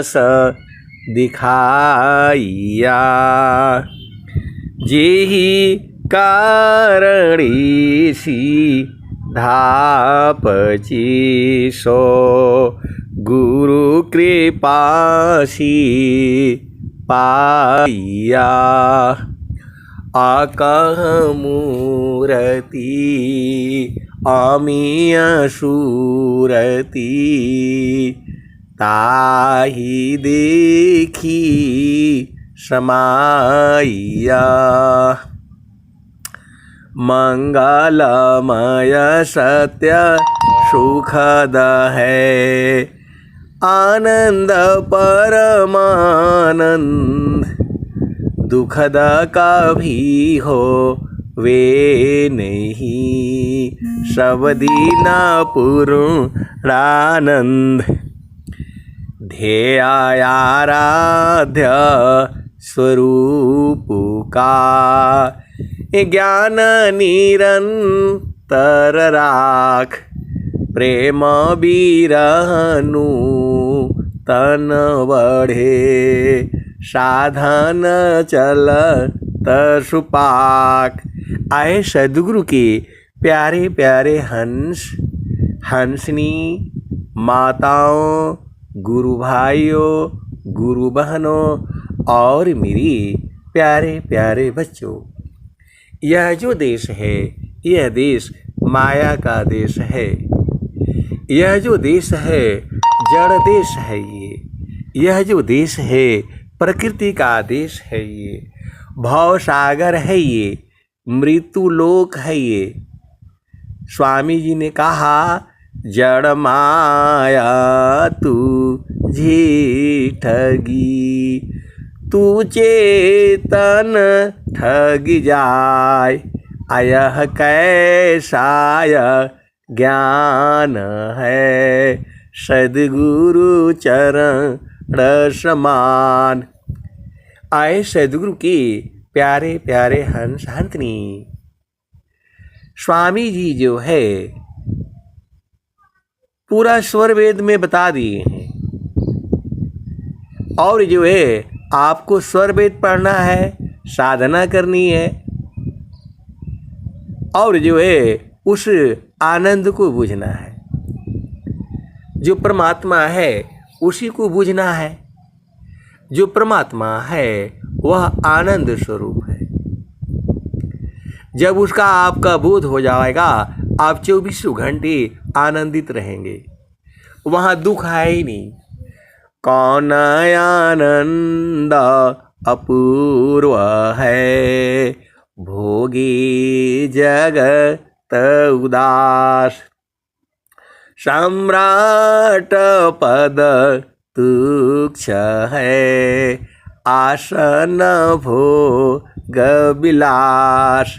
स दिखाइया, जेहि कारणी धापची सो गुरु कृपासी पाइया। आकह मूरति अमीय सूरति, ताहि देखी समाइया। मंगलमय सत्य सुखद है, आनंद परमानंद, दुखद कभी हो वे नहीं, सब दीन पूर्णानंद। ध्येयाराध्य स्वरूप का, ज्ञान निरंतर राख, प्रेम बिरहनु तन बढ़े, साधन चलत सुपाक। आए सद्गुरु के प्यारे प्यारे हंस हंसनी, माताओं, गुरु भाइयों, गुरु बहनों और मेरी प्यारे प्यारे बच्चों, यह जो देश है यह देश माया का देश है। यह जो देश है जड़ देश है। यह जो देश है प्रकृति का देश है। ये भव सागर है, ये मृत्यु लोक है। ये स्वामी जी ने कहा, जड़ माया तुझे ठगी, तू चेतन ठग जाय, यह कैसा ज्ञान है, सद्गुरु चरण समान। आए सद्गुरु के प्यारे प्यारे हंस हंसनी, स्वामी जी जो है पूरा स्वर वेद में बता दिए हैं। और जो है आपको स्वर वेद पढ़ना है, साधना करनी है, और जो है उस आनंद को बुझना है। जो परमात्मा है उसी को बुझना है। जो परमात्मा है वह आनंद स्वरूप है। जब उसका आपका बोध हो जाएगा, आप 24 घंटे आनंदित रहेंगे। वहाँ दुख है ही नहीं। कौन आनंद अपूर्व है, भोगी जगत उदास, सम्राट पद तुक्ष है, आसन भोग विलास।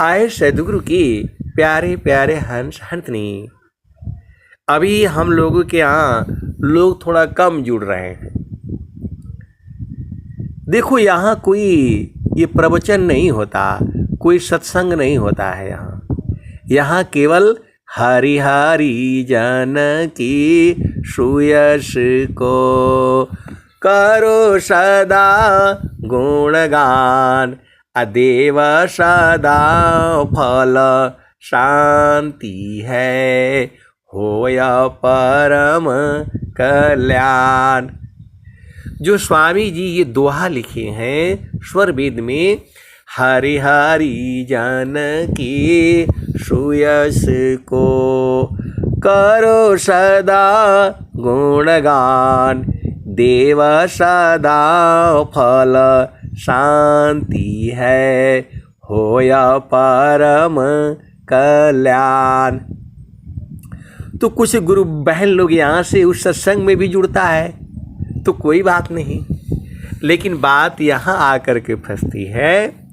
आए सद्गुरु की प्यारे प्यारे हंस हंसनी। अभी हम लोगों के यहाँ लोग थोड़ा कम जुड़ रहे हैं। देखो, यहाँ कोई ये प्रवचन नहीं होता, कोई सत्संग नहीं होता है। यहाँ केवल हरि हरि जन की सुयश को करो सदा गुणगान, अदेव सदा फल शांति है, होय परम कल्याण। जो स्वामी जी ये दोहा लिखे हैं स्वर वेद में, हरि हरि जन की सुयश को करो सदा गुणगान, देव सदा फल शांति है, होय परम कल्याण। तो कुछ गुरु बहन लोग यहाँ से उस सत्संग में भी जुड़ता है तो कोई बात नहीं, लेकिन बात यहाँ आकर के फंसती है।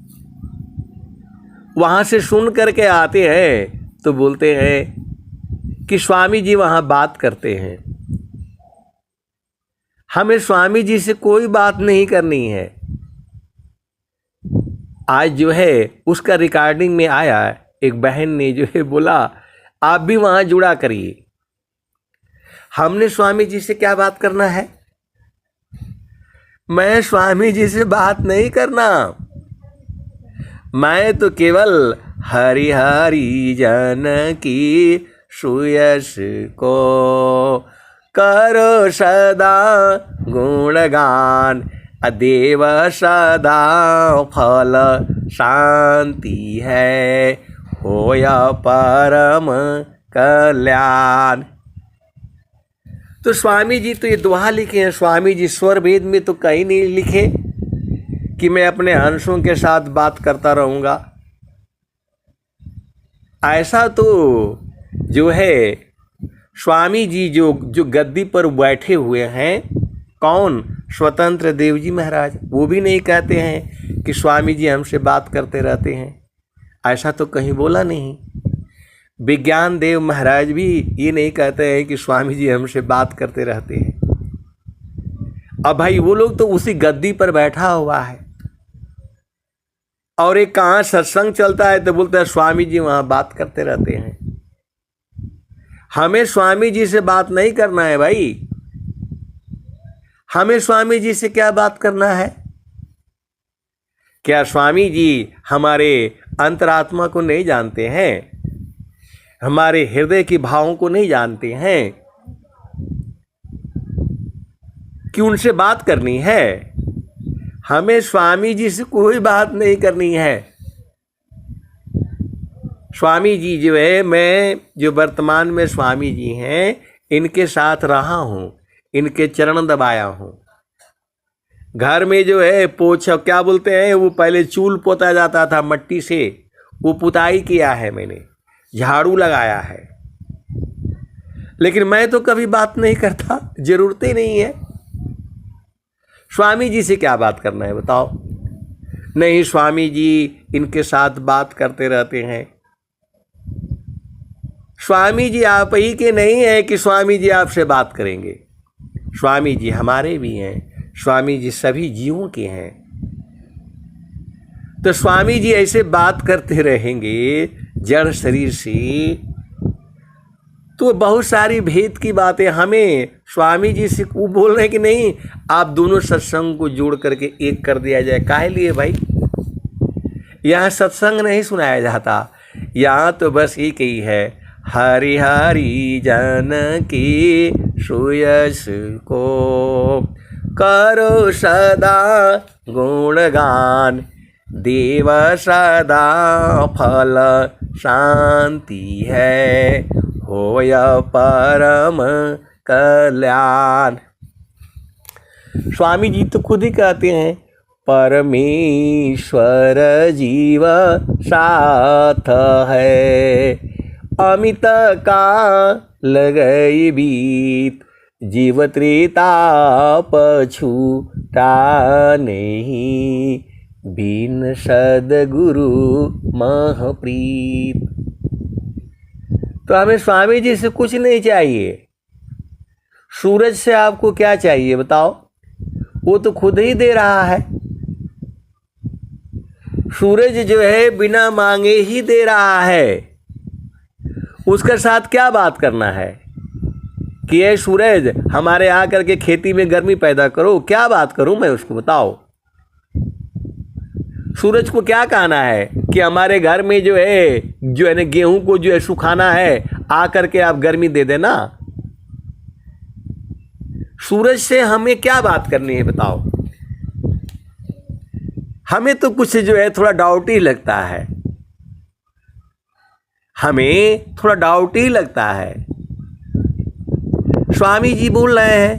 वहाँ से सुन करके आते हैं तो बोलते हैं कि स्वामी जी वहाँ बात करते हैं। हमें स्वामी जी से कोई बात नहीं करनी है। आज जो है उसका रिकॉर्डिंग में आया, एक बहन ने जो है बोला आप भी वहाँ जुड़ा करिए। हमने स्वामी जी से क्या बात करना है? मैं स्वामी जी से बात नहीं करना, मैं तो केवल हरि हरि जन की सुयश को करो सदा गुणगान, अदेव सदा फल शांति है, होया परम कल्याण। तो स्वामी जी तो ये दोहा लिखे हैं। स्वामी जी स्वर वेद में तो कहीं नहीं लिखे कि मैं अपने अंशों के साथ बात करता रहूंगा। ऐसा तो जो है स्वामी जी जो गद्दी पर बैठे हुए हैं, कौन? स्वतंत्र देव जी महाराज, वो भी नहीं कहते हैं कि स्वामी जी हमसे बात करते रहते हैं। ऐसा तो कहीं बोला नहीं। विज्ञान देव महाराज भी ये नहीं कहते हैं कि स्वामी जी हमसे बात करते रहते हैं। अब भाई वो लोग तो उसी गद्दी पर बैठा हुआ है, और एक कहाँ सत्संग चलता है तो बोलते हैं स्वामी जी वहाँ बात करते रहते हैं। हमें स्वामी जी से बात नहीं करना है भाई। हमें स्वामी जी से क्या बात करना है? क्या स्वामी जी हमारे अंतरात्मा को नहीं जानते हैं? हमारे हृदय के भावों को नहीं जानते हैं कि उनसे बात करनी है? हमें स्वामी जी से कोई बात नहीं करनी है। स्वामी जी जो है, मैं जो वर्तमान में स्वामी जी हैं, इनके साथ रहा हूँ, इनके चरण दबाया हूँ। घर में जो है पोछा क्या बोलते हैं, वो पहले चूल पोता जाता था मट्टी से, वो पुताई किया है मैंने, झाड़ू लगाया है। लेकिन मैं तो कभी बात नहीं करता, जरूरत ही नहीं है। स्वामी जी से क्या बात करना है बताओ? नहीं, स्वामी जी इनके साथ बात करते रहते हैं। स्वामी जी आप ही के नहीं है कि स्वामी जी आपसे बात करेंगे। स्वामी जी हमारे भी हैं, स्वामी जी सभी जीवों के हैं। तो स्वामी जी ऐसे बात करते रहेंगे जड़ शरीर से, तो बहुत सारी भेद की बातें हमें स्वामी जी से वो बोल रहे हैं कि नहीं, आप दोनों सत्संग को जोड़ करके एक कर दिया जाए। काहे लिए भाई? यहाँ सत्संग नहीं सुनाया जाता, यहाँ तो बस एक ही है, हरि हरि जन की सुयश को करो सदा गुणगान, देव सदा फल शांति है, होय परम कल्याण। स्वामी जी तो खुद ही कहते हैं, परमेश्वर जीव साथ है, अमित काल गई बीत, जीव त्रिताप छूटा नहीं, बिन सद्गुरु महप्रीत। तो हमें स्वामी जी से कुछ नहीं चाहिए। सूरज से आपको क्या चाहिए बताओ? वो तो खुद ही दे रहा है। सूरज जो है बिना मांगे ही दे रहा है। उसके साथ क्या बात करना है कि ये सूरज हमारे आकर के खेती में गर्मी पैदा करो? क्या बात करूं मैं उसको बताओ? सूरज को क्या कहना है कि हमारे घर में जो है ना गेहूं को जो है सुखाना है, आकर के आप गर्मी दे देना? सूरज से हमें क्या बात करनी है बताओ? हमें तो कुछ जो है थोड़ा डाउट ही लगता है, हमें थोड़ा डाउट ही लगता है। स्वामी जी बोल रहे हैं,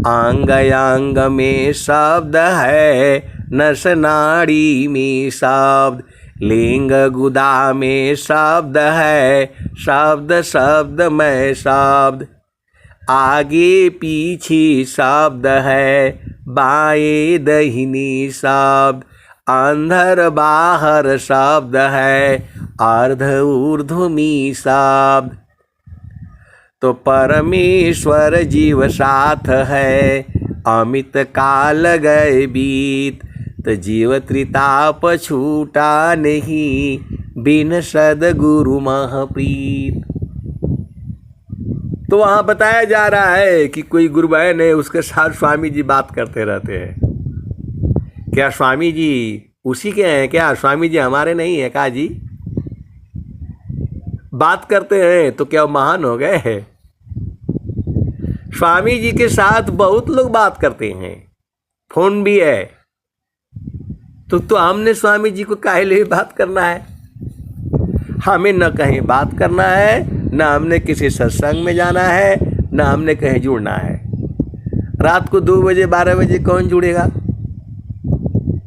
अंग अंग में शब्द है, नस नाड़ी में शब्द, लिंग गुदा में शब्द है, शब्द शब्द में शब्द, आगे पीछे शब्द है, बाएं दाहिनी शब्द, अंदर बाहर शब्द है, अर्ध ऊर्ध्व में शब्द। तो परमेश्वर जीव साथ है, अमित काल गए बीत, तो जीव त्रिताप छूटा नहीं, बिन सद्गुरु महप्रीत। तो वहां बताया जा रहा है कि कोई गुरुबैन है, उसके साथ स्वामी जी बात करते रहते हैं। क्या स्वामी जी उसी के हैं क्या? स्वामी जी हमारे नहीं है का जी? बात करते हैं तो क्या महान हो गए? स्वामी जी के साथ बहुत लोग बात करते हैं, फोन भी है, तो हमने स्वामी जी को काहे लिए बात करना है? हमें न कहीं बात करना है, न हमने किसी सत्संग में जाना है, न हमने कहीं जुड़ना है। रात को 2 बजे 12 बजे कौन जुड़ेगा?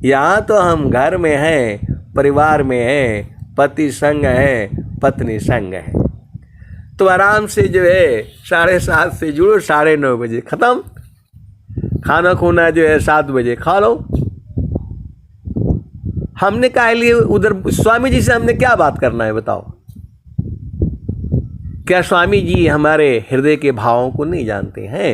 यहाँ तो हम घर में हैं, परिवार में हैं, पति संग है, पत्नी संग है, तो आराम से जो है 7:30 से जुड़ो, 9:30 बजे ख़त्म। खाना खूना जो है 7 बजे खा लो। हमने काहे लिए उधर स्वामी जी से हमने क्या बात करना है बताओ? क्या स्वामी जी हमारे हृदय के भावों को नहीं जानते हैं?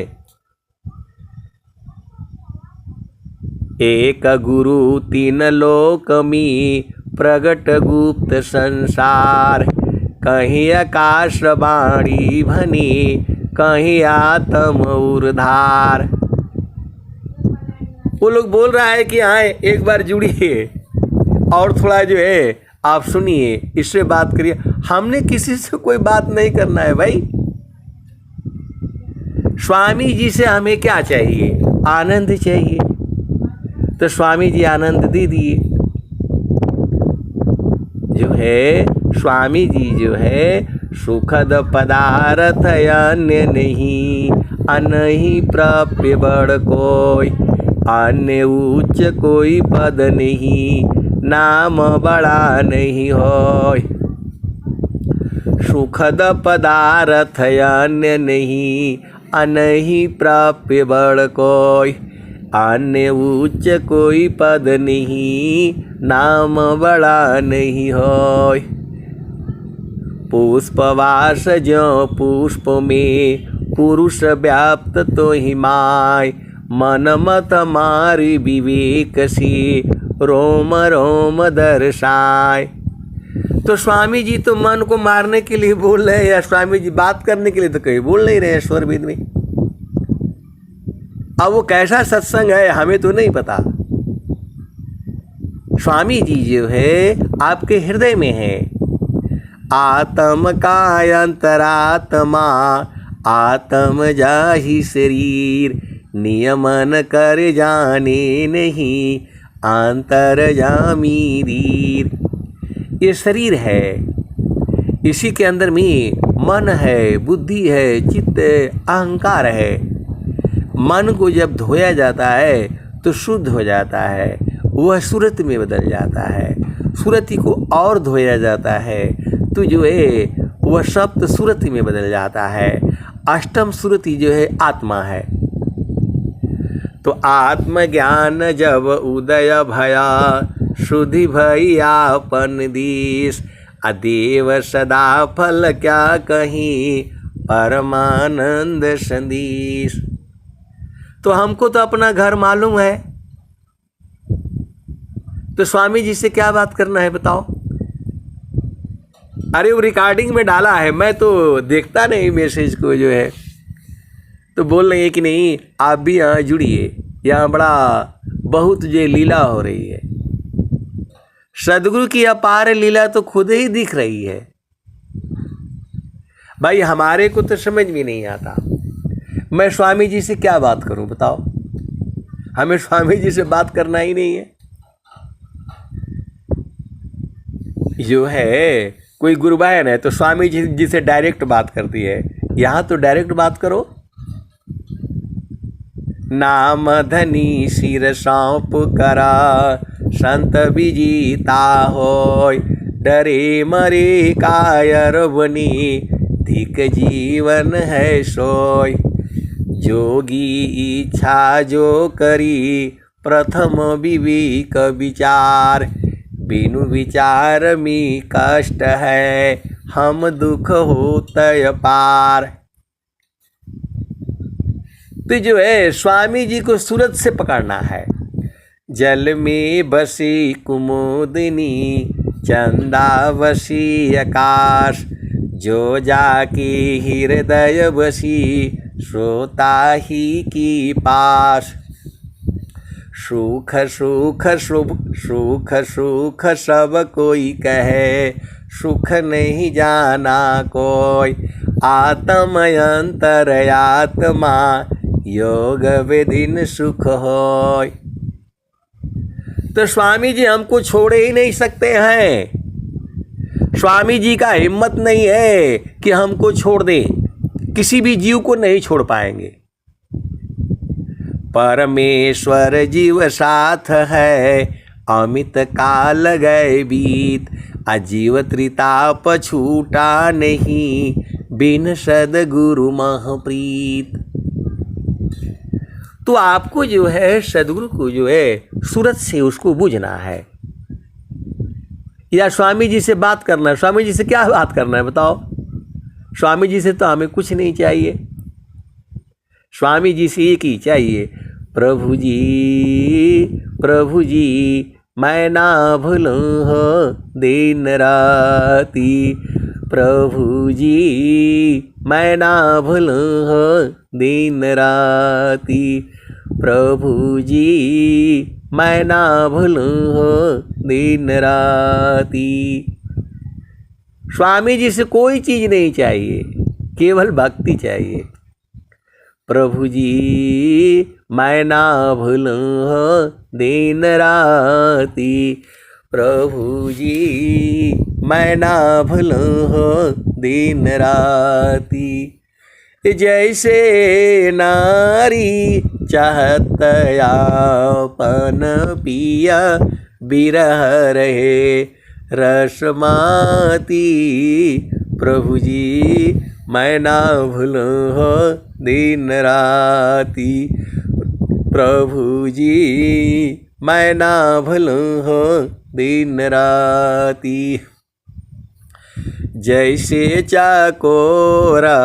एक गुरु 3 लोक में प्रगट गुप्त संसार, कहीं आकाश वाणी भनी, कहीं आत्म उर्धार। वो लोग बोल रहा है कि हाँ एक बार जुड़िए और थोड़ा जो है आप सुनिए, इससे बात करिए। हमने किसी से कोई बात नहीं करना है भाई। स्वामी जी से हमें क्या चाहिए? आनंद चाहिए, तो स्वामी जी आनंद दे दिए। जो है स्वामी जी जो है सुखद पदार्थ अन्य नहीं, अनहि प्राप्य बड़ कोई, अन्य उच्च कोई पद नहीं, नाम बड़ा नहीं होय। सुखद पदार्थ अन्य नहीं, अनहि प्राप्य बड़ कोई, अन्य उच्च कोई पद नहीं, नाम बड़ा नहीं होय। पुष्पवास ज्यों पुष्प में, पुरुष व्याप्त तो ही माय, मन मत मारी विवेक से, रोम रोम दर्शाय। तो स्वामी जी तो मन को मारने के लिए बोल रहे हैं, या स्वामी जी बात करने के लिए तो कहीं बोल नहीं रहे हैं स्वर वेद में। अब वो कैसा सत्संग है हमें तो नहीं पता। स्वामी जी जो है आपके हृदय में है। आत्म का अंतरात्मा, आत्म जाहि शरीर, नियमन कर जाने नहीं, अंतर्यामी धीर। ये शरीर है, इसी के अंदर में मन है, बुद्धि है, चित्त है, अहंकार है। मन को जब धोया जाता है तो शुद्ध हो जाता है, वह सूरत में बदल जाता है। सूरति को और धोया जाता है तो जो है वह सप्त सूरति में बदल जाता है। अष्टम सूरति जो है आत्मा है। तो आत्मज्ञान जब उदय भया, शुद्धि भैयापन देश, अदेव सदा फल क्या कहीं, परमानंद संदेश। तो हमको तो अपना घर मालूम है, तो स्वामी जी से क्या बात करना है बताओ? अरे वो रिकॉर्डिंग में डाला है, मैं तो देखता नहीं मैसेज को जो है, तो बोल रहे हैं कि नहीं आप भी यहाँ जुड़िए, यहाँ बड़ा बहुत जो लीला हो रही है। सदगुरु की अपार लीला तो खुद ही दिख रही है भाई। हमारे को तो समझ में नहीं आता, मैं स्वामी जी से क्या बात करूं बताओ? हमें स्वामी जी से बात करना ही नहीं है। जो है कोई गुरु बहन है तो स्वामी जी से डायरेक्ट बात करती है, यहाँ तो डायरेक्ट बात करो। नाम धनी सिर सौंप करा, संत विजीता होय, डरे मरे कायर बनी, धिक जीवन है सोय। जोगी इच्छा जो करी, प्रथम विवेक विचार, बिनु विचार में कष्ट है, हम दुख होतय पार। तो जो है स्वामी जी को सूरत से पकड़ना है। जल में बसी कुमुदिनी, चंदा बसी आकाश, जो जाके हृदय बसी, श्रोता ही की पास। सुख सुख सुख सुख सब कोई कहे, सुख नहीं जाना कोई। आत्म अंतर आत्मा, योग विधिन सुख होय। तो स्वामी जी हमको छोड़े ही नहीं सकते हैं। स्वामी जी का हिम्मत नहीं है कि हमको छोड़ दें, किसी भी जीव को नहीं छोड़ पाएंगे। परमेश्वर जीव साथ है, अमित काल गए बीत। अजीव त्रिताप छूटा नहीं, बिन सद्गुरु महप्रीत। तो आपको जो है सद्गुरु को जो है सूरत से उसको बुझना है, या स्वामी जी से बात करना है। स्वामी जी से क्या बात करना है बताओ? स्वामी जी से तो हमें कुछ नहीं चाहिए। स्वामी जी से एक ही चाहिए, प्रभु जी मैं ना भूलूं हो दिन राती। प्रभु जी मैं ना भूलूं हो दिन राती। प्रभु जी मैं ना भूलूं हो दिन राती। स्वामी जी से कोई चीज नहीं चाहिए, केवल भक्ति चाहिए। प्रभु जी मैं ना भूलूं हो दिन राती। प्रभु जी मैं ना भूलूं हो दिन राती। जैसे नारी चाहत आपन पिया, बिरह रहे रसमाती। प्रभु जी मैं ना भूलूं हो दिन राती। प्रभु जी मैं ना भूलूं हो दिन राती। जैसे चाकोरा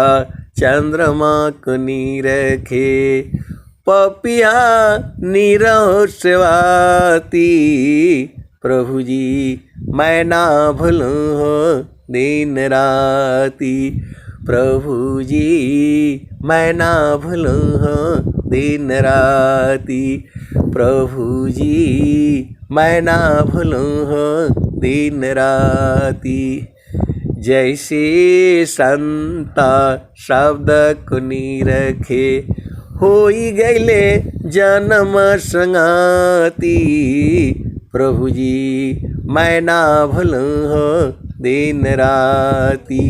चंद्रमा को निरखे, पपिया निरहो सेवाती। प्रभु जी मैं ना भूलूं हो दिन राती। प्रभु जी मैं ना भूलूं हो दिन राती। प्रभु जी मैं ना भूलूं हो दिन राती। जैसे संता शब्द को निरखे, होई गईले जन्म संगाती। प्रभु जी मैं ना भूलूं हो दिन राती।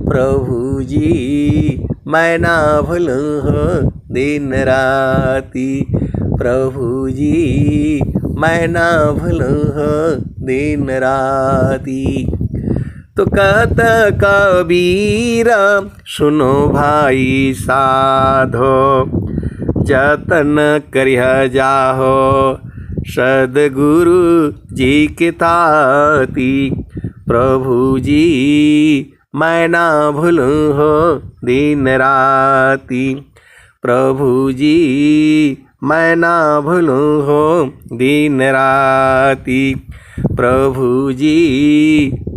प्रभु जी मैं ना भूलूं हो दिन राती। प्रभु जी मैं ना भूलूं हो दिन राती। तो कहत कबीर सुनो भाई साधो, जतन करिह जाहो सद्गुरु जी के ताती। प्रभु जी मैं ना भूलूं हो दिन राती। प्रभु जी मैं ना भूलूं हो दिन राती। प्रभु जी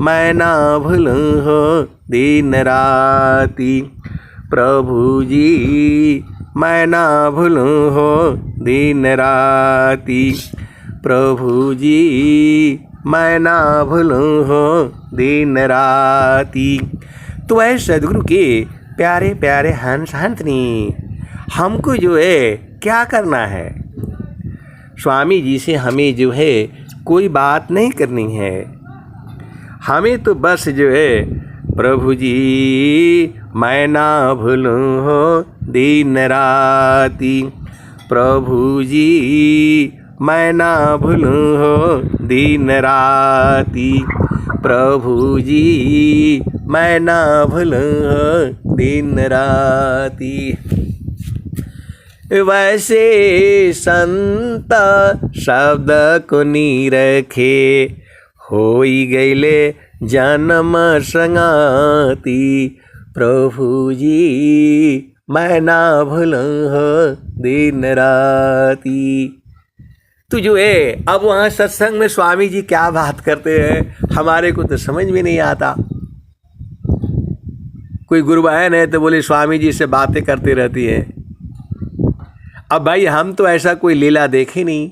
मैं ना भूलूं हो दिन राती। प्रभु जी मैं ना भूलूं हो दिन राती। प्रभु जी मैं ना भूलूं हो दिन राती। तो ऐ सद्गुरु के प्यारे प्यारे हंस हंसनी, हमको जो है क्या करना है? स्वामी जी से हमें जो है कोई बात नहीं करनी है। हमें तो बस जो है प्रभु जी मैं ना भूलूं हो दिन राती। प्रभु जी मैं ना भूलूं हो दिन राती। प्रभु जी मैं ना भूलूं हो दिन राती। वैसे संत शब्द को निरखे, होई गईले जन्म संगाती। प्रभु जी मैं ना भूलूं हो दिन राती। तो जो है अब वहाँ सत्संग में स्वामी जी क्या बात करते हैं हमारे को तो समझ में नहीं आता। कोई गुरु बहन है तो बोले स्वामी जी से बातें करती रहती है। अब भाई हम तो ऐसा कोई लीला देखे नहीं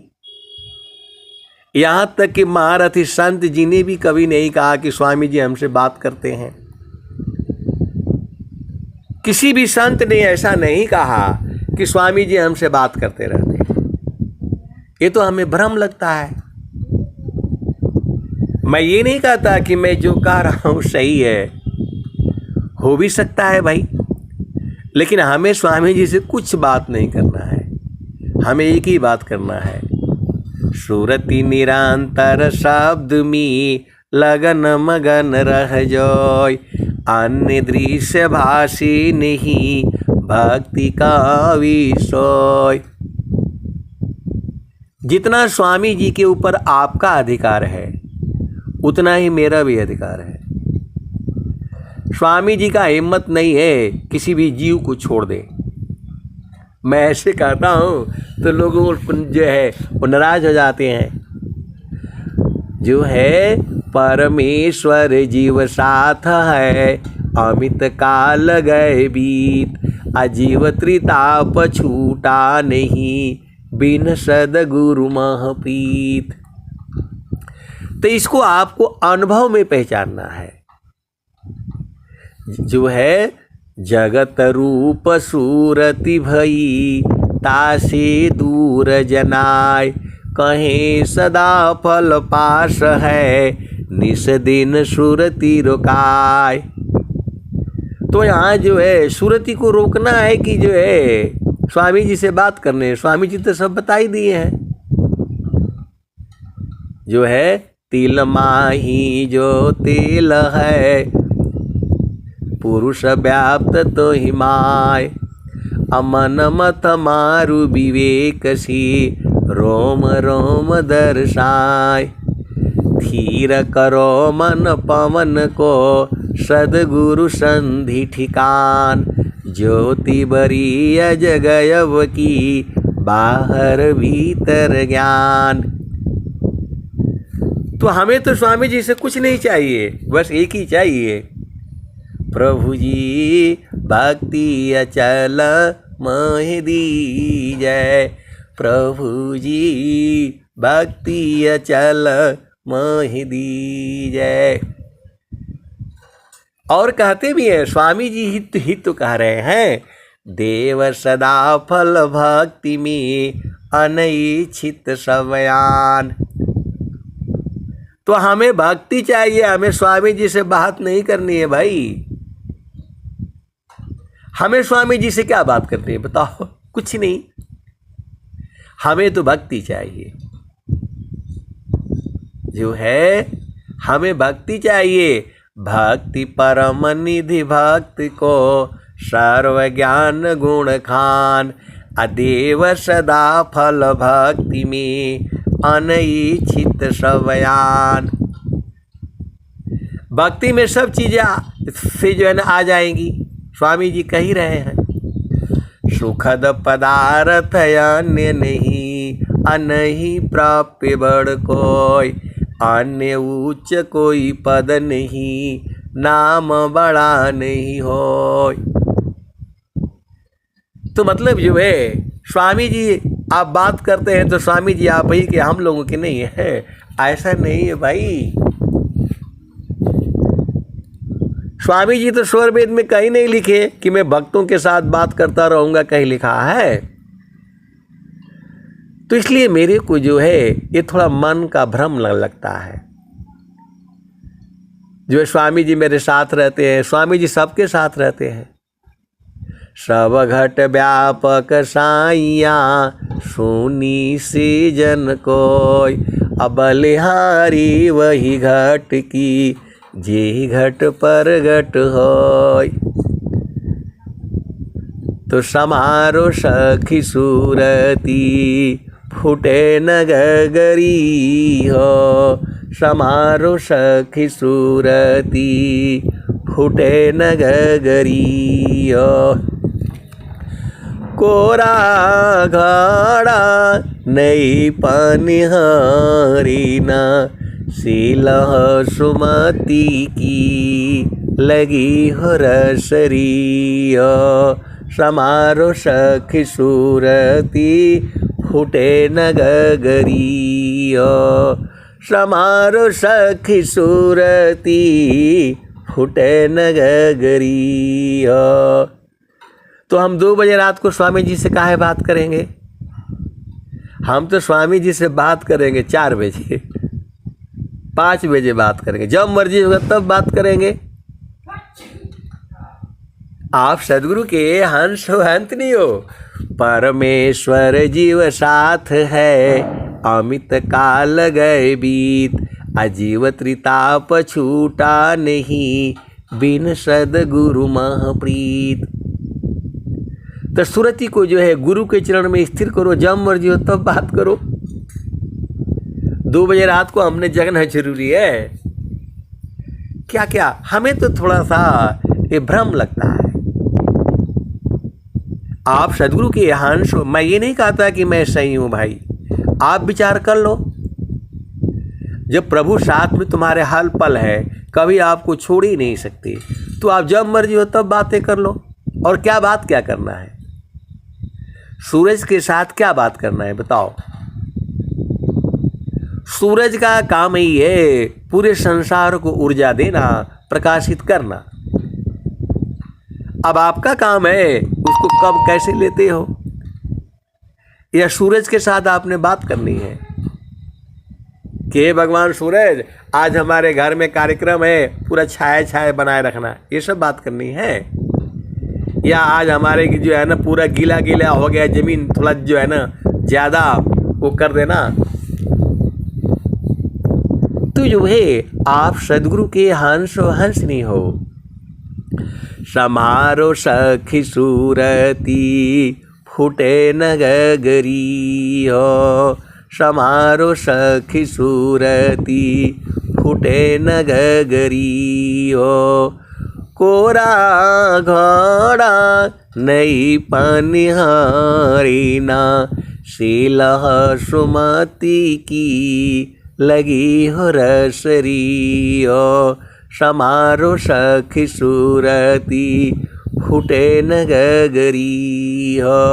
यहाँ तक कि महारथी संत जी ने भी कभी नहीं कहा कि स्वामी जी हमसे बात करते हैं। किसी भी संत ने ऐसा नहीं कहा कि स्वामी जी हमसे बात करते रहते हैं। ये तो हमें भ्रम लगता है। मैं ये नहीं कहता कि मैं जो कह रहा हूँ सही है, हो भी सकता है भाई, लेकिन हमें स्वामी जी से कुछ बात नहीं करना है। हमें एक ही बात करना है, सुरति निरंतर शब्द में लगन मगन रह जाय, अन्य दृश्य भाषी नहीं भक्ति का विषय। जितना स्वामी जी के ऊपर आपका अधिकार है उतना ही मेरा भी अधिकार है। स्वामी जी का हिम्मत नहीं है किसी भी जीव को छोड़ दे। मैं ऐसे कहता हूँ तो लोग जो है वो नाराज हो जाते हैं। जो है परमेश्वर जीव साथ है, अमित काल गए बीत, अजीव त्रिताप छूटा नहीं, बिन सदगुरु महप्रीत। तो इसको आपको अनुभव में पहचानना है। जो है जगत रूप सूरति भई, तासे दूर जनाय, कहे सदा फल पास है, निस दिन सुरति रोकाय। तो यहाँ जो है सुरति को रोकना है कि जो है स्वामी जी से बात करने। स्वामी जी तो सब बता ही दिए हैं। जो है तिल माही जो तिल है, पुरुष व्याप्त तो हिमाय, अमन मत मारु विवेक सी, रोम रोम दर्शाय, धीर करो मन पवन को, सदगुरु संधि ठिकान, ज्योति बरी जगयव की, बाहर भीतर ज्ञान। तो हमें तो स्वामी जी से कुछ नहीं चाहिए, बस एक ही चाहिए, प्रभु जी भक्ति अचल मोहि दीजय, प्रभु जी भक्ति अचल मोहि दीजय। और कहते भी हैं, स्वामी जी हित तो कह रहे हैं, देव सदा फल भक्ति में, अनइच्छित सवयान। तो हमें भक्ति चाहिए, हमें स्वामी जी से बात नहीं करनी है भाई। हमें स्वामी जी से क्या बात करनी है बताओ? कुछ नहीं। हमें तो भक्ति चाहिए। जो है हमें भक्ति चाहिए। भक्ति परम निधि भक्ति को, सर्व ज्ञान गुण खान, अदेव सदा फल भक्ति में, अनइच्छित सवयान। भक्ति में सब चीजें से जो है ना आ जाएंगी। स्वामी जी कह ही रहे हैं, सुखद पदार्थ अन्य नहीं, अनहि प्राप्य बड़ कोई, अन्य उच्च कोई पद नहीं, नाम बड़ा नहीं हो। तो मतलब जो है स्वामी जी आप बात करते हैं तो स्वामी जी आप ही के, हम लोगों के नहीं है। ऐसा नहीं है भाई। स्वामी जी तो स्वर वेद में कहीं नहीं लिखे कि मैं भक्तों के साथ बात करता रहूंगा, कहीं लिखा है? तो इसलिए मेरे को जो है ये थोड़ा मन का भ्रम लगता है। जो स्वामी जी मेरे साथ रहते हैं, स्वामी जी सबके साथ रहते हैं। सब घट व्यापक साइया, सुनी से जन कोय, अबलिहारी वही घट की, जे घट पर घट होय। तो समारो सखी सूरती, फूटे न गगरी हो, समारो सखी सूरती, फूटे न गगरी हो। कोरा घड़ा नई पनिहारी ना, सीलह सुमति की, लगी हो रसरी हो, समारो सखी सूरती, फूटे न गगरियो, समारो सखी सूरती फूटे न गगरियो। तो हम 2 बजे रात को स्वामी जी से काहे बात करेंगे? हम तो स्वामी जी से बात करेंगे 4 बजे, 5 बजे बात करेंगे, जब मर्जी होगा तब बात करेंगे। आप सदगुरु के हंस हो, हंत नहीं हो। परमेश्वर जीव साथ है, अमित काल गए बीत, अजीव त्रिताप छूटा नहीं, बिन सदगुरु महप्रीत। तो सुरति को जो है गुरु के चरण में स्थिर करो, जब मर्जी हो तब बात करो। 2 बजे रात को हमने जगना जरूरी है क्या? क्या हमें तो थोड़ा सा ये भ्रम लगता है। आप सदगुरु के हंस हो। मैं ये नहीं कहता कि मैं सही हूं भाई, आप विचार कर लो। जब प्रभु साथ में तुम्हारे हल पल है, कभी आपको छोड़ ही नहीं सकते, तो आप जब मर्जी हो तब बातें कर लो। और क्या बात क्या करना है? सूरज के साथ क्या बात करना है बताओ? सूरज का काम ही है पूरे संसार को ऊर्जा देना, प्रकाशित करना। अब आपका काम है उसको कब कैसे लेते हो, या सूरज के साथ आपने बात करनी है कि भगवान सूरज आज हमारे घर में कार्यक्रम है, पूरा छाया छाया बनाए रखना, ये सब बात करनी है। या आज हमारे की जो है ना पूरा गीला गीला हो गया जमीन, थोड़ा जो है ना ज़्यादा वो कर देना। तो जो है आप सदगुरु के हंस नहीं हो। समारो सखी सूरती फूटे न गगरी हो, समारो सखी सूरती फूटे न गगरी हो। कोरा घोड़ा नई पनिहारी ना, शीलह सुमति की लगी हो रसरी हो। समारो सखी सूरती फूटे न गगरी हो।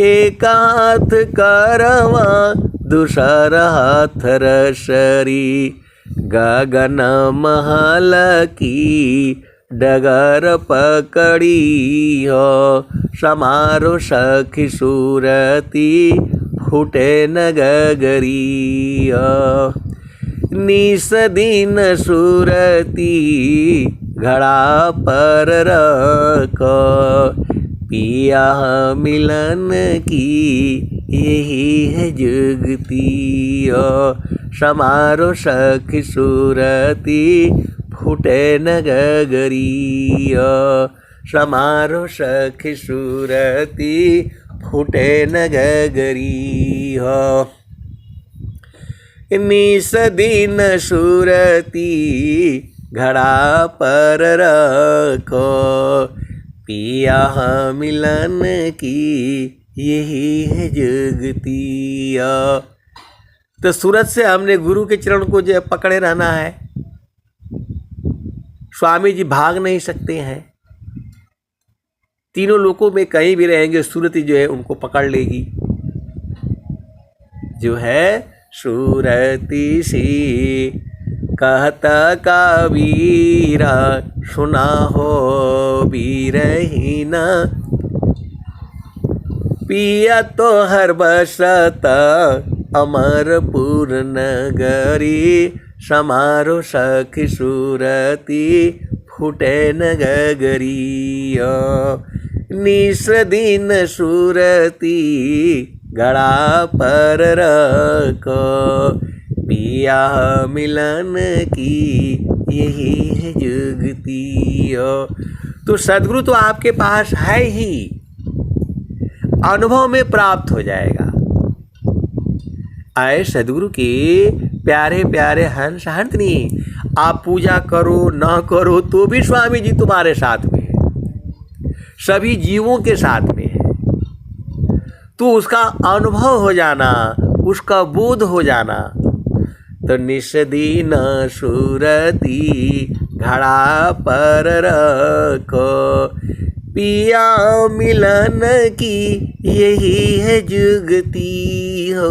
एक हाथ करवा दूसरा हाथ रसरी, गगन महल की डगर पकड़ी हो। समारो सखी सूरती फूटे न गगरी हो। निस दिन सूरती घड़ा पर रखो, पिया मिलन की यही है जुगती हो। समारो सखी सूरती फूटे न गगरी हो। समारो सखी सूरती फूटे न गगरी हो। निस दिन सूरती घड़ा पर रखो, पिया मिलन की यही है जुगती हो। तो सूरत से हमने गुरु के चरण को जो पकड़े रहना है। स्वामी जी भाग नहीं सकते हैं, तीनों लोकों में कहीं भी रहेंगे, सूरती जो है उनको पकड़ लेगी। जो है सूरती सी कहता कबीरा, सुना हो बीरहीना। पिया तो हर बसता अमरपुर नगरी, समारो सखी सूरती फूटे न गगरी हो। निस दिन सूरती घड़ा पर रखो, पिया मिलन की यही है जुगती हो। तो सदगुरु तो आपके पास है ही, अनुभव में प्राप्त हो जाएगा। आए सदगुरु के प्यारे प्यारे हंस हंत नहीं, आप पूजा करो ना करो तो भी स्वामी जी तुम्हारे साथ में है, सभी जीवों के साथ में है। तो उसका अनुभव हो जाना, उसका बोध हो जाना। तो निस दिन सूरती घड़ा पर रखो, पिया मिलन की यही है जुगती हो,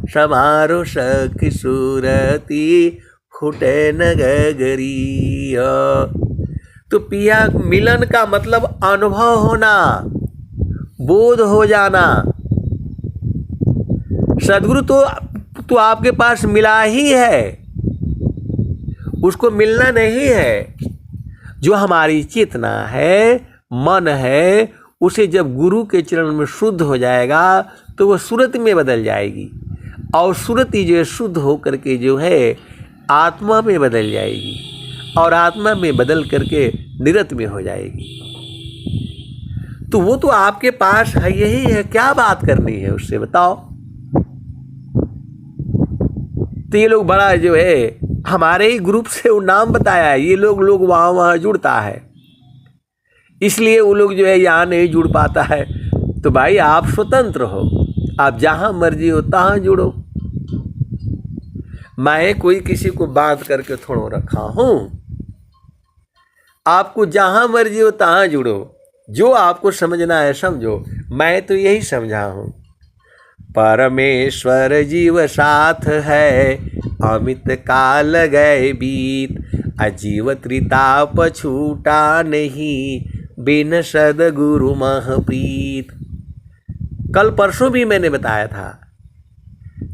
समारो सखी सूरती फूटे न गगरी हो। तो पिया मिलन का मतलब अनुभव होना, बोध हो जाना। सदगुरु तो आपके पास मिला ही है, उसको मिलना नहीं है। जो हमारी चेतना है, मन है, उसे जब गुरु के चरण में शुद्ध हो जाएगा तो वह सूरत में बदल जाएगी, और सूरत ही जो है शुद्ध होकर के जो है आत्मा में बदल जाएगी, और आत्मा में बदल करके निरत में हो जाएगी। तो वो तो आपके पास है, यही है, क्या बात करनी है उससे बताओ। तो ये लोग बड़ा जो है हमारे ही ग्रुप से वो नाम बताया है, ये लोग वहाँ जुड़ता है, इसलिए वो लोग जो है यहाँ नहीं जुड़ पाता है। तो भाई आप स्वतंत्र हो, आप जहाँ मर्जी हो तहाँ जुड़ो। मैं कोई किसी को बांध करके थोड़ा रखा हूँ, आपको जहाँ मर्जी हो तहाँ जुड़ो, जो आपको समझना है समझो। मैं तो यही समझा हूँ, परमेश्वर जीव साथ है, अमित काल गए बीत, अजीव त्रिताप छूटा नहीं, बिन सद्गुरु महप्रीत। कल परसों भी मैंने बताया था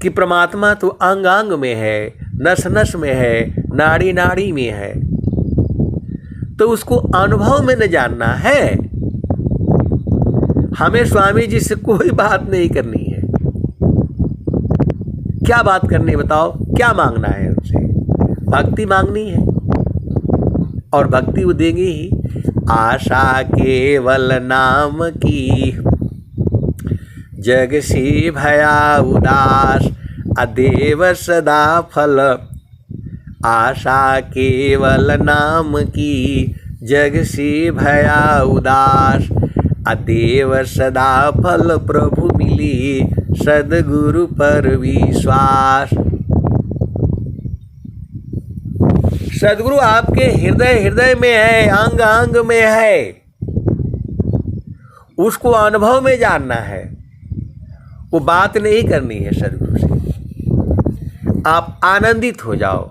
कि परमात्मा तो अंग अंग में है, नस नस में है, नाड़ी नाड़ी में है, तो उसको अनुभव में न जानना है। हमें स्वामी जी से कोई बात नहीं करनी है। क्या बात करनी है बताओ, क्या मांगना है उनसे? भक्ति मांगनी है, और भक्ति वो देंगे ही। आशा केवल नाम की, जग से भया उदास, अदेव सदा फल। आशा केवल नाम की, जग से भया उदास, अदेव सदा फल। प्रभु मिली सद्गुरु पर विश्वास। सद्गुरु आपके हृदय हृदय में है, अंग अंग में है, उसको अनुभव में जानना है, वो बात नहीं करनी है सद्गुरु से। आप आनंदित हो जाओ,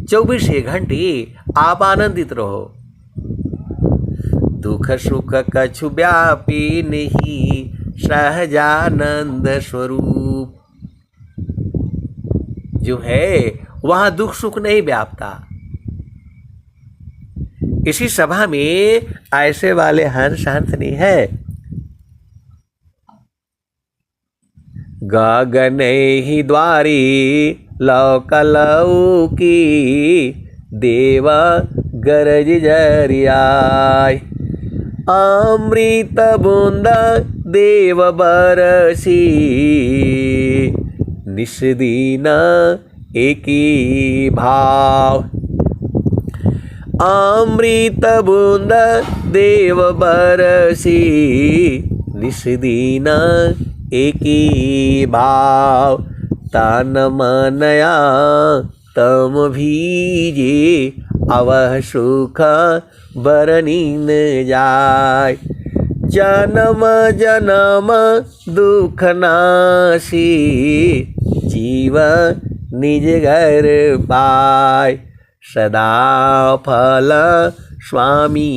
24 घंटे आप आनंदित रहो। दुख सुख कछु व्यापी नहीं, सहजानंद स्वरूप। जो है वहां दुख सुख नहीं व्यापता। इसी सभा में ऐसे वाले हंस हंस नहीं है। गगन ही द्वारी लौकलऊ की, देव गरज जरियाय। अमृत बूंद देव बरसी, निस्दीन एकी भाव। अमृत बूंद देव बरसी, निस्दीन एकी भाव। तन मनया तम भीजे, अवह सुख बरनी न जाय। जन्म जन्म दुख नासी, जीव निज घर पाय। सदा फल स्वामी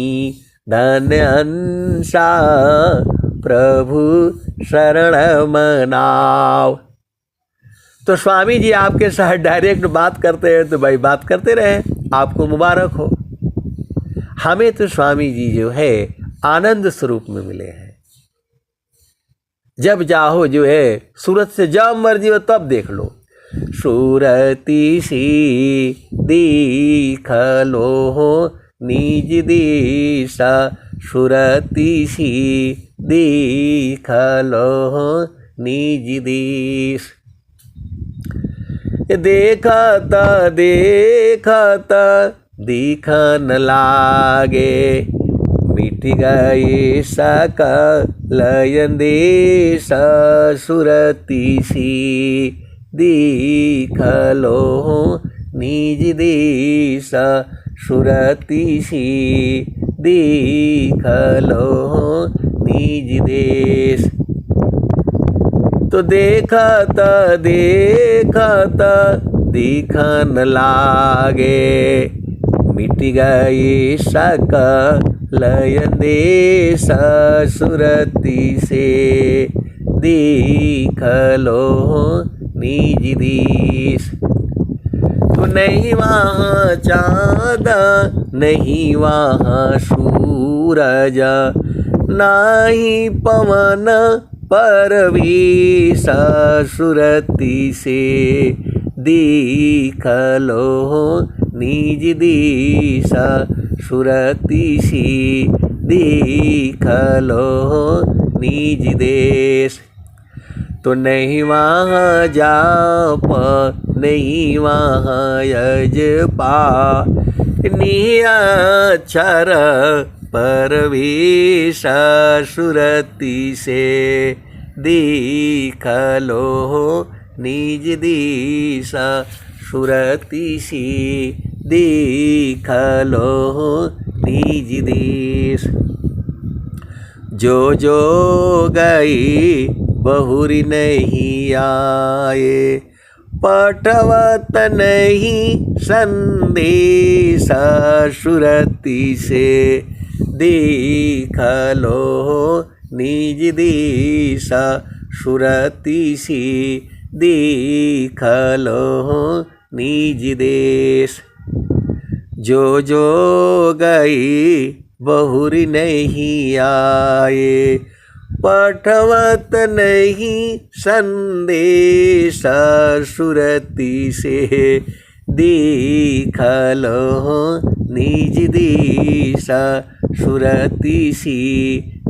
धन्य हंसा, प्रभु शरण मनाओ। तो स्वामी जी आपके साथ डायरेक्ट बात करते हैं तो भाई बात करते रहे, आपको मुबारक हो। हमें तो स्वामी जी जो है आनंद स्वरूप में मिले हैं। जब चाहो जो है सूरत से जब मर्जी हो तब देख लो। सूरती सी देख लो हो निज दिशा, सूरती सी देख लो हो निज दिश। देखता देखता दिखन लागे, मिट गए सकल अंदेश। सुरती सी देख लो निज देश, सुरती सी देख लो निज देश। तो देखत देखत दिखन लागे, मिट गई सकल देश सुरति से, देख लो निज देश। तो नहीं वहाँ चाँद नहीं वहाँ सूरज, नाही पवन परवेश सुरति से, देख लो निज देश सुरति से, देख लो निज देश। तो नहीं वहाँ जाप नहीं वहाँ यजपा, निअक्षर परवेश सुरति से, देख लो निज देश सुरति से, देख लो निज देश। जो जो गई बहुरी नहीं आए, पठवत नहीं संदेश सुरति से, देख लो निज देश सुरति से, देख लो निज देश। जो जो गई बहुरी नहीं आए, पठवत नहीं संदेश सुरति से, देख लो निज देश सुरति से,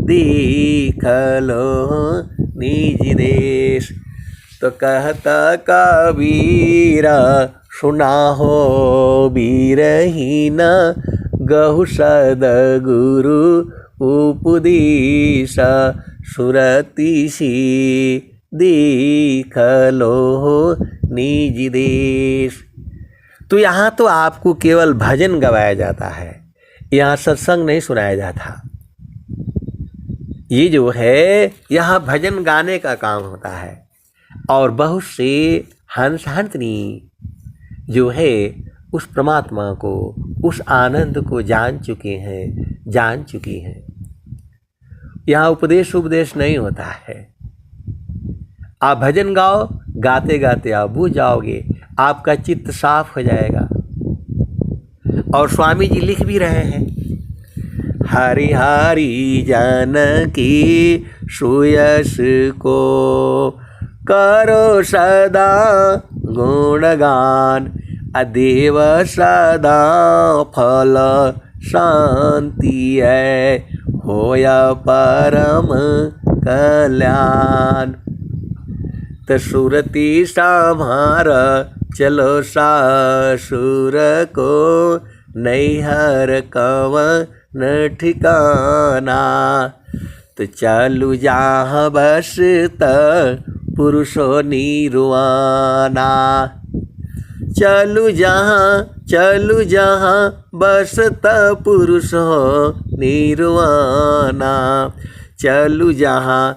देख लो निज देश। तो कहता कबीरा सुना हो बीरहीन, गहु सद्गुरु उपदेश सुरति से, देख लो निज देश। तो यहाँ तो आपको केवल भजन गवाया जाता है, यहाँ सत्संग नहीं सुनाया जाता। ये जो है यहाँ भजन गाने का काम होता है, और बहुत से हंस हंसनी जो है उस परमात्मा को, उस आनंद को जान चुके हैं, जान चुकी हैं। यहाँ उपदेश उपदेश नहीं होता है। आप भजन गाओ, गाते गाते आप बूझ जाओगे, आपका चित्त साफ हो जाएगा। और स्वामी जी लिख भी रहे हैं, हरि हरि जानकी सुयश को, करो सदा गुणगान, अदेव सदा फल शांति है, होया परम कल्याण। तो सुरति संभार चलो सासुर को, नैहर कवन ठिकाना। तो चालू जहाँ बसत पुरुषो निर्वाणा, चलू जहाँ बसत पुरुष हो निर्वाणा, चलू जहाँ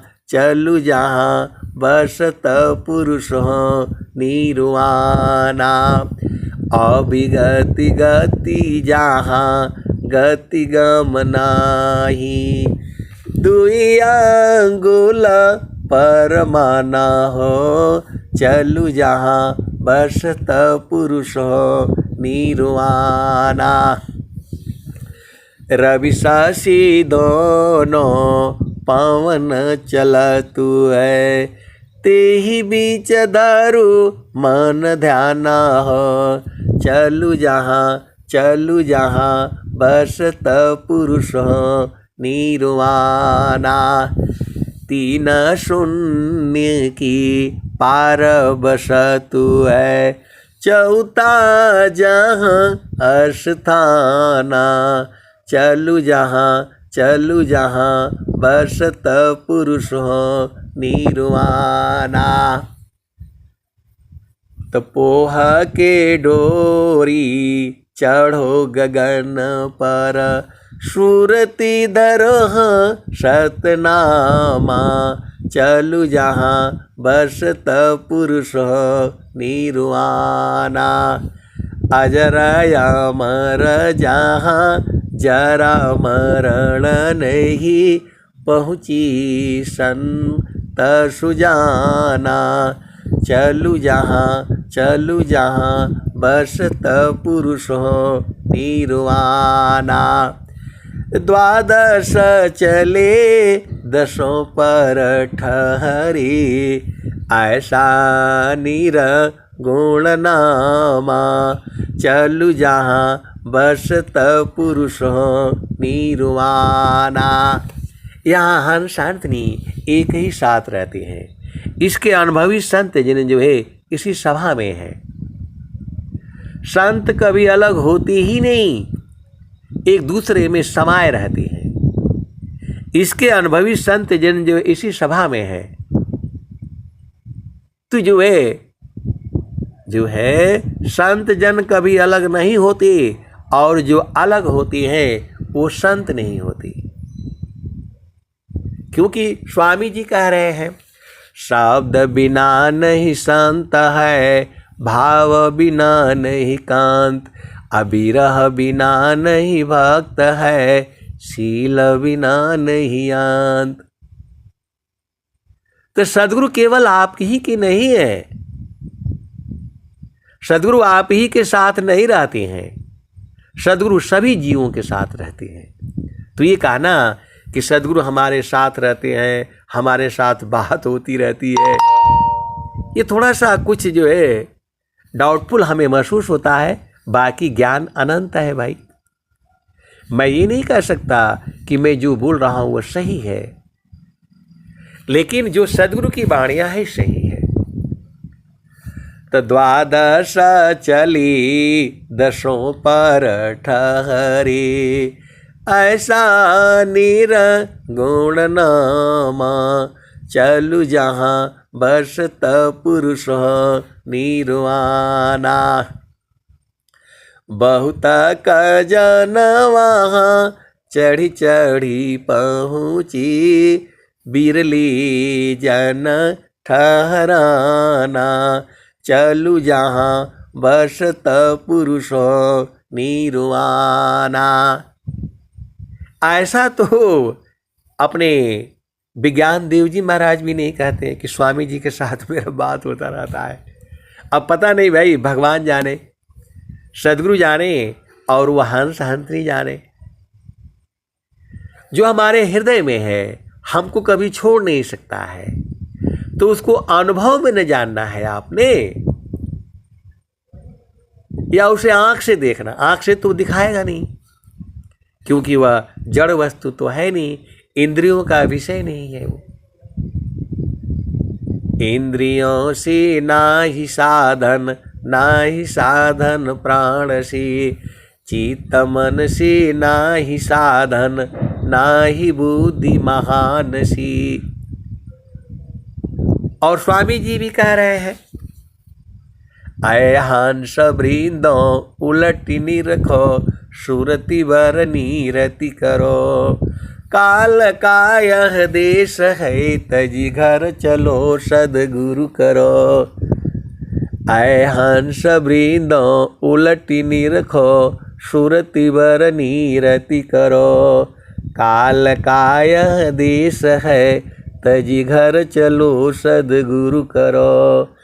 बसत पुरुष हो निर्वाणा। अभिगति गति जहाँ गति गम नाही, दुई अंगुल परमाना हो, चलू जहाँ बसत पुरुष हो निर्वाणा। रवि शशि दोनों पवन चलतु है, तेहि बीच धरु मन ध्याना हो, चलू जहाँ बसत पुरुष हो निर्वाणा। तीन शून्य की पार बसतु है, चौथा जहाँ अस्थाना, चलू जहाँ बसत पुरुष हो निर्वाणा। तो पोह के डोरी चढ़ो गगन पर, सुरति धरोह सतनामा, चलु जहाँ बसत पुरुष निर्वाणा। अजर अमर जहाँ जरा मरण नहीं, पहुँची संत सुजाना। चलु जहाँ बसत पुरुष निर्वाणा। द्वादश चले दसों पर ठहरे, ऐसा निर्गुण नामा। चलु जहाँ बसत पुरुष निर्वाणा। यहाँ हंस शांतनी एक ही साथ रहते हैं। इसके अनुभवी संत जिन जो है इसी सभा में है। संत कभी अलग होते ही नहीं, एक दूसरे में समाये रहते हैं। इसके अनुभवी संत जन जो इसी सभा में है, तो जो है संत जन कभी अलग नहीं होते, और जो अलग होते हैं वो संत नहीं होते। क्योंकि स्वामी जी कह रहे हैं, शब्द बिना नहीं संत है, भाव बिना नहीं कांत, अविरह बिना नहीं भक्त है, शील बिना नहीं अंत। तो सदगुरु केवल आप ही की नहीं है, सदगुरु आप ही के साथ नहीं रहते हैं, सदगुरु सभी जीवों के साथ रहते हैं। तो ये कहना कि सदगुरु हमारे साथ रहते हैं, हमारे साथ बात होती रहती है, ये थोड़ा सा कुछ जो है डाउटफुल हमें महसूस होता है। बाकी ज्ञान अनंत है भाई। मैं ये नहीं कह सकता कि मैं जो बोल रहा हूँ वो सही है, लेकिन जो सदगुरु की वाणियाँ है सही है। तो द्वादश चली दसों पर ठहरे, ऐसा निर्गुण नामा। चलु जहाँ बसत पुरुष निर्वाणा। बहुत क जन वहाँ चढ़ी चढ़ी पहुँची, बिरली जन ठहराना। चलु जहाँ बसत पुरुष निर्वाणा। ऐसा तो अपने विज्ञान देव जी महाराज भी नहीं कहते कि स्वामी जी के साथ मेरा बात होता रहता है। अब पता नहीं भाई, भगवान जाने, सदगुरु जाने, और वह हंस हंसनी जाने। जो हमारे हृदय में है हमको कभी छोड़ नहीं सकता है, तो उसको अनुभव में न जानना है आपने, या उसे आंख से देखना। आंख से तो दिखाएगा नहीं, क्योंकि वह जड़ वस्तु तो है नहीं, इंद्रियों का विषय नहीं है वो। इंद्रियों से ना ही साधन, ना ही साधन प्राण से, चित्त मन से ना ही साधन, ना ही बुद्धि महान सी। और स्वामी जी भी कह रहे हैं, आए हंस वृंदो उलटी निरखो, सुरति वर नीरति करो। काल का यह देश है, तजी घर चलो सदगुरु करो। आए हंस वृंदो उलटी निरखो, सुरति वर नीरति करो। काल का यह देश है, तजी घर चलो सदगुरु करो।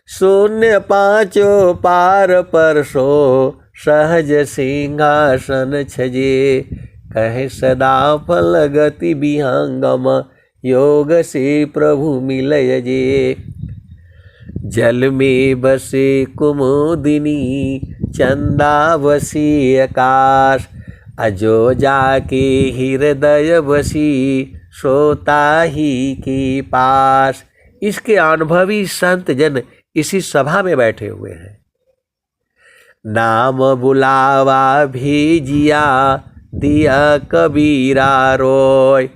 शून्य पाँचों पार परसो, सहज सिंहासन छजे। कहे सदा फल गति विहंगम, योग से प्रभु मिलय जे। जल में बसे कुमुदिनी, चंदा बसी आकाश। अजो जाके हृदय बसी, सोता ही के पास। इसके अनुभवी संत जन इसी सभा में बैठे हुए हैं। नाम बुलावा भेजिया, दिया कबीरा रोय।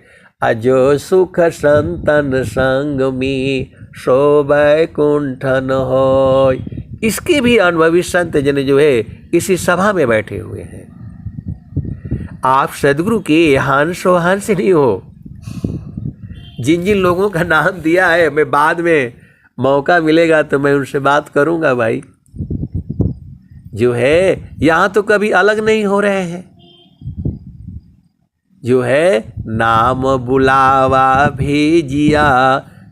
अजो सुख संतन संग में, शोभय कुंठन होय। इसके भी अनुभवी संत जन जो है इसी सभा में बैठे हुए हैं। आप सदगुरु के हंस हो, हंस नहीं हो। जिन जिन लोगों का नाम दिया है, मैं बाद में मौका मिलेगा तो मैं उनसे बात करूंगा भाई। जो है यहाँ तो कभी अलग नहीं हो रहे हैं। जो है नाम बुलावा भेजिया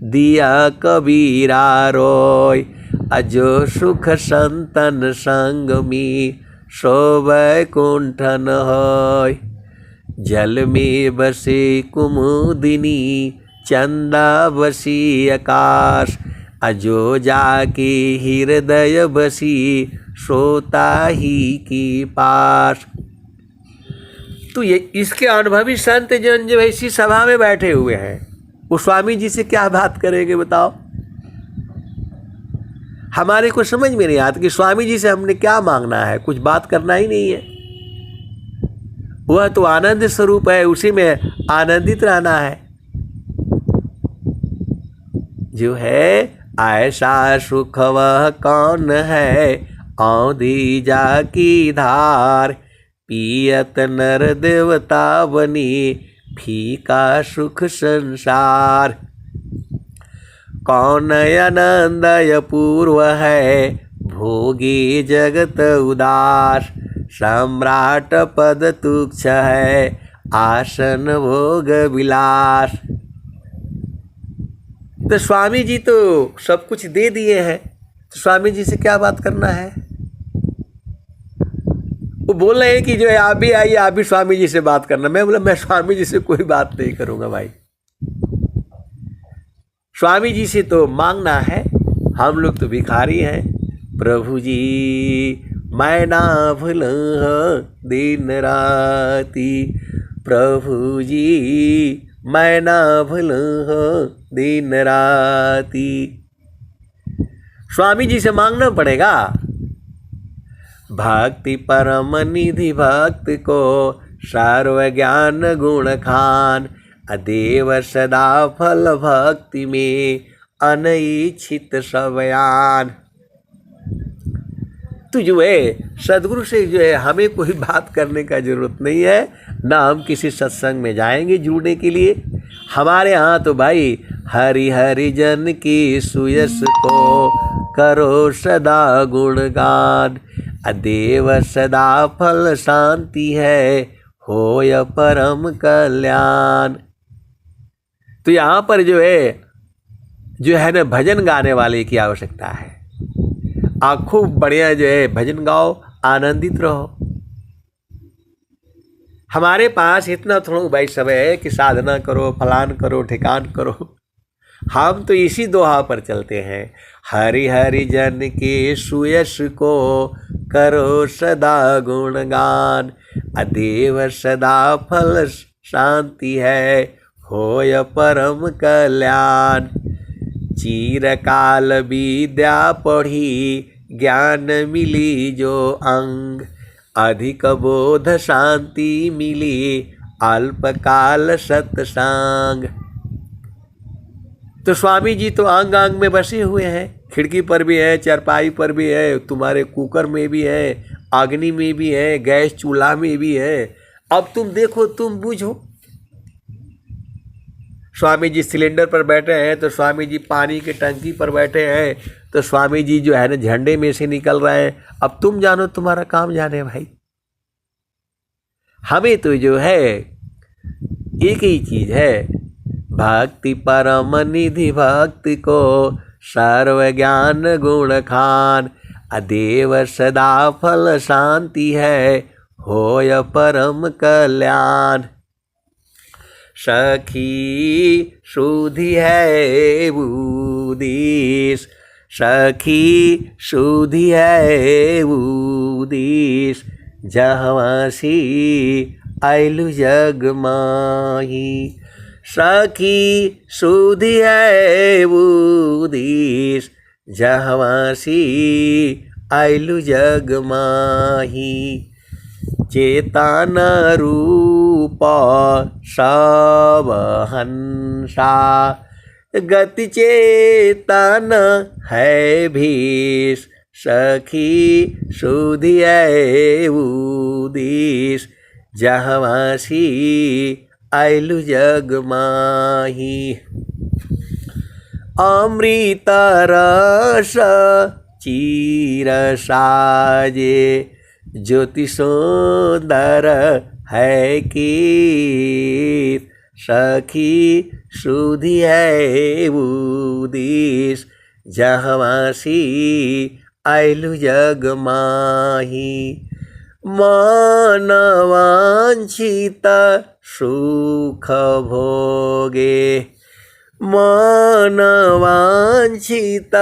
दिया कबीरा रोय, अजो सुख संतन संग में शोभय कुंठन होय। जल में बसे कुमुदिनी चंदा बसी आकाश, अजो जाके हृदय बसी सोता ही की पास। तो ये इसके अनुभवी संत जन जो ऐसी सभा में बैठे हुए हैं, वो स्वामी जी से क्या बात करेंगे बताओ। हमारे को समझ में नहीं आता कि स्वामी जी से हमने क्या मांगना है, कुछ बात करना ही नहीं है। वह तो आनंद स्वरूप है, उसी में आनंदित रहना है। जो है ऐसा सुख वह कौन है, औंधी जा की धार, पियत नर देवता बनी फीका सुख संसार। कौन आनंदय पूर्व है, भोगी जगत उदास, सम्राट पद तुच्छ है, आसन भोग विलास। तो स्वामी जी तो सब कुछ दे दिए हैं, तो स्वामी जी से क्या बात करना है। वो बोल रहे हैं कि जो है आप भी आइए, आप भी स्वामी जी से बात करना। मैं बोला मैं स्वामी जी से कोई बात नहीं करूंगा भाई। स्वामी जी से तो मांगना है, हम लोग तो भिखारी हैं। प्रभु जी मैं ना भूलूं दिन राती, प्रभु जी मैं ना भूलूं दिन राती। स्वामी जी से मांगना पड़ेगा। भक्ति परम निधि भक्त को, सर्व ज्ञान गुण खान, अदेव सदा फल भक्ति में, अनइच्छित सबयान। तो जो है सदगुरु से जो है हमें कोई बात करने का जरूरत नहीं है, ना हम किसी सत्संग में जाएंगे जुड़ने के लिए। हमारे यहाँ तो भाई हरि हरि जन की सुयस को, करो सदा गुणगान, अदेव सदा फल शांति है, होय परम कल्याण। तो यहाँ पर जो है ना भजन गाने वाले की आवश्यकता है। आप खूब बढ़िया जो है भजन गाओ, आनंदित रहो। हमारे पास इतना थोड़ा भाई समय है कि साधना करो, फलान करो, ठिकान करो। हम तो इसी दोहा पर चलते हैं, हरि हरि जन के सुयश को, करो सदा गुणगान, अदेव सदा फल शांति है, होय परम कल्याण। चिरकाल विद्या पढ़ी, ज्ञान मिली जो अंग, अधिक बोध शांति मिली, अल्पकाल सत्संग। तो स्वामी जी तो अंग अंग में बसे हुए हैं। खिड़की पर भी है, चारपाई पर भी है, तुम्हारे कुकर में भी है, अग्नि में भी है, गैस चूल्हा में भी है। अब तुम देखो, तुम बूझो। स्वामी जी सिलेंडर पर बैठे हैं, तो स्वामी जी पानी की टंकी पर बैठे हैं, तो स्वामी जी जो है ना झंडे में से निकल रहे हैं। अब तुम जानो, तुम्हारा काम जाने भाई। हमें तो जो है एक ही चीज है, भक्ति परम निधि भक्ति को, सर्व ज्ञान गुण खान, अदेव सदा फल शांति है, होय परम कल्याण। सखी सुधि है उदेश, सखी सुधि है उदेश, जहवासी आइलु जग माही। सखी सुधि है उदेश, जहवासी आइलु जग माही। चेतन रूप सब हंसा, गति चेतन है भीष, सखी सुधि है उदेश, जहवासी आइलु जग माही। अमृत रस चीर साजे ज्योति सुंदर है की सखी सुधी है उदिस जहवासी आइलु जग माही। मन वांछित सुख भोगे मन वांछित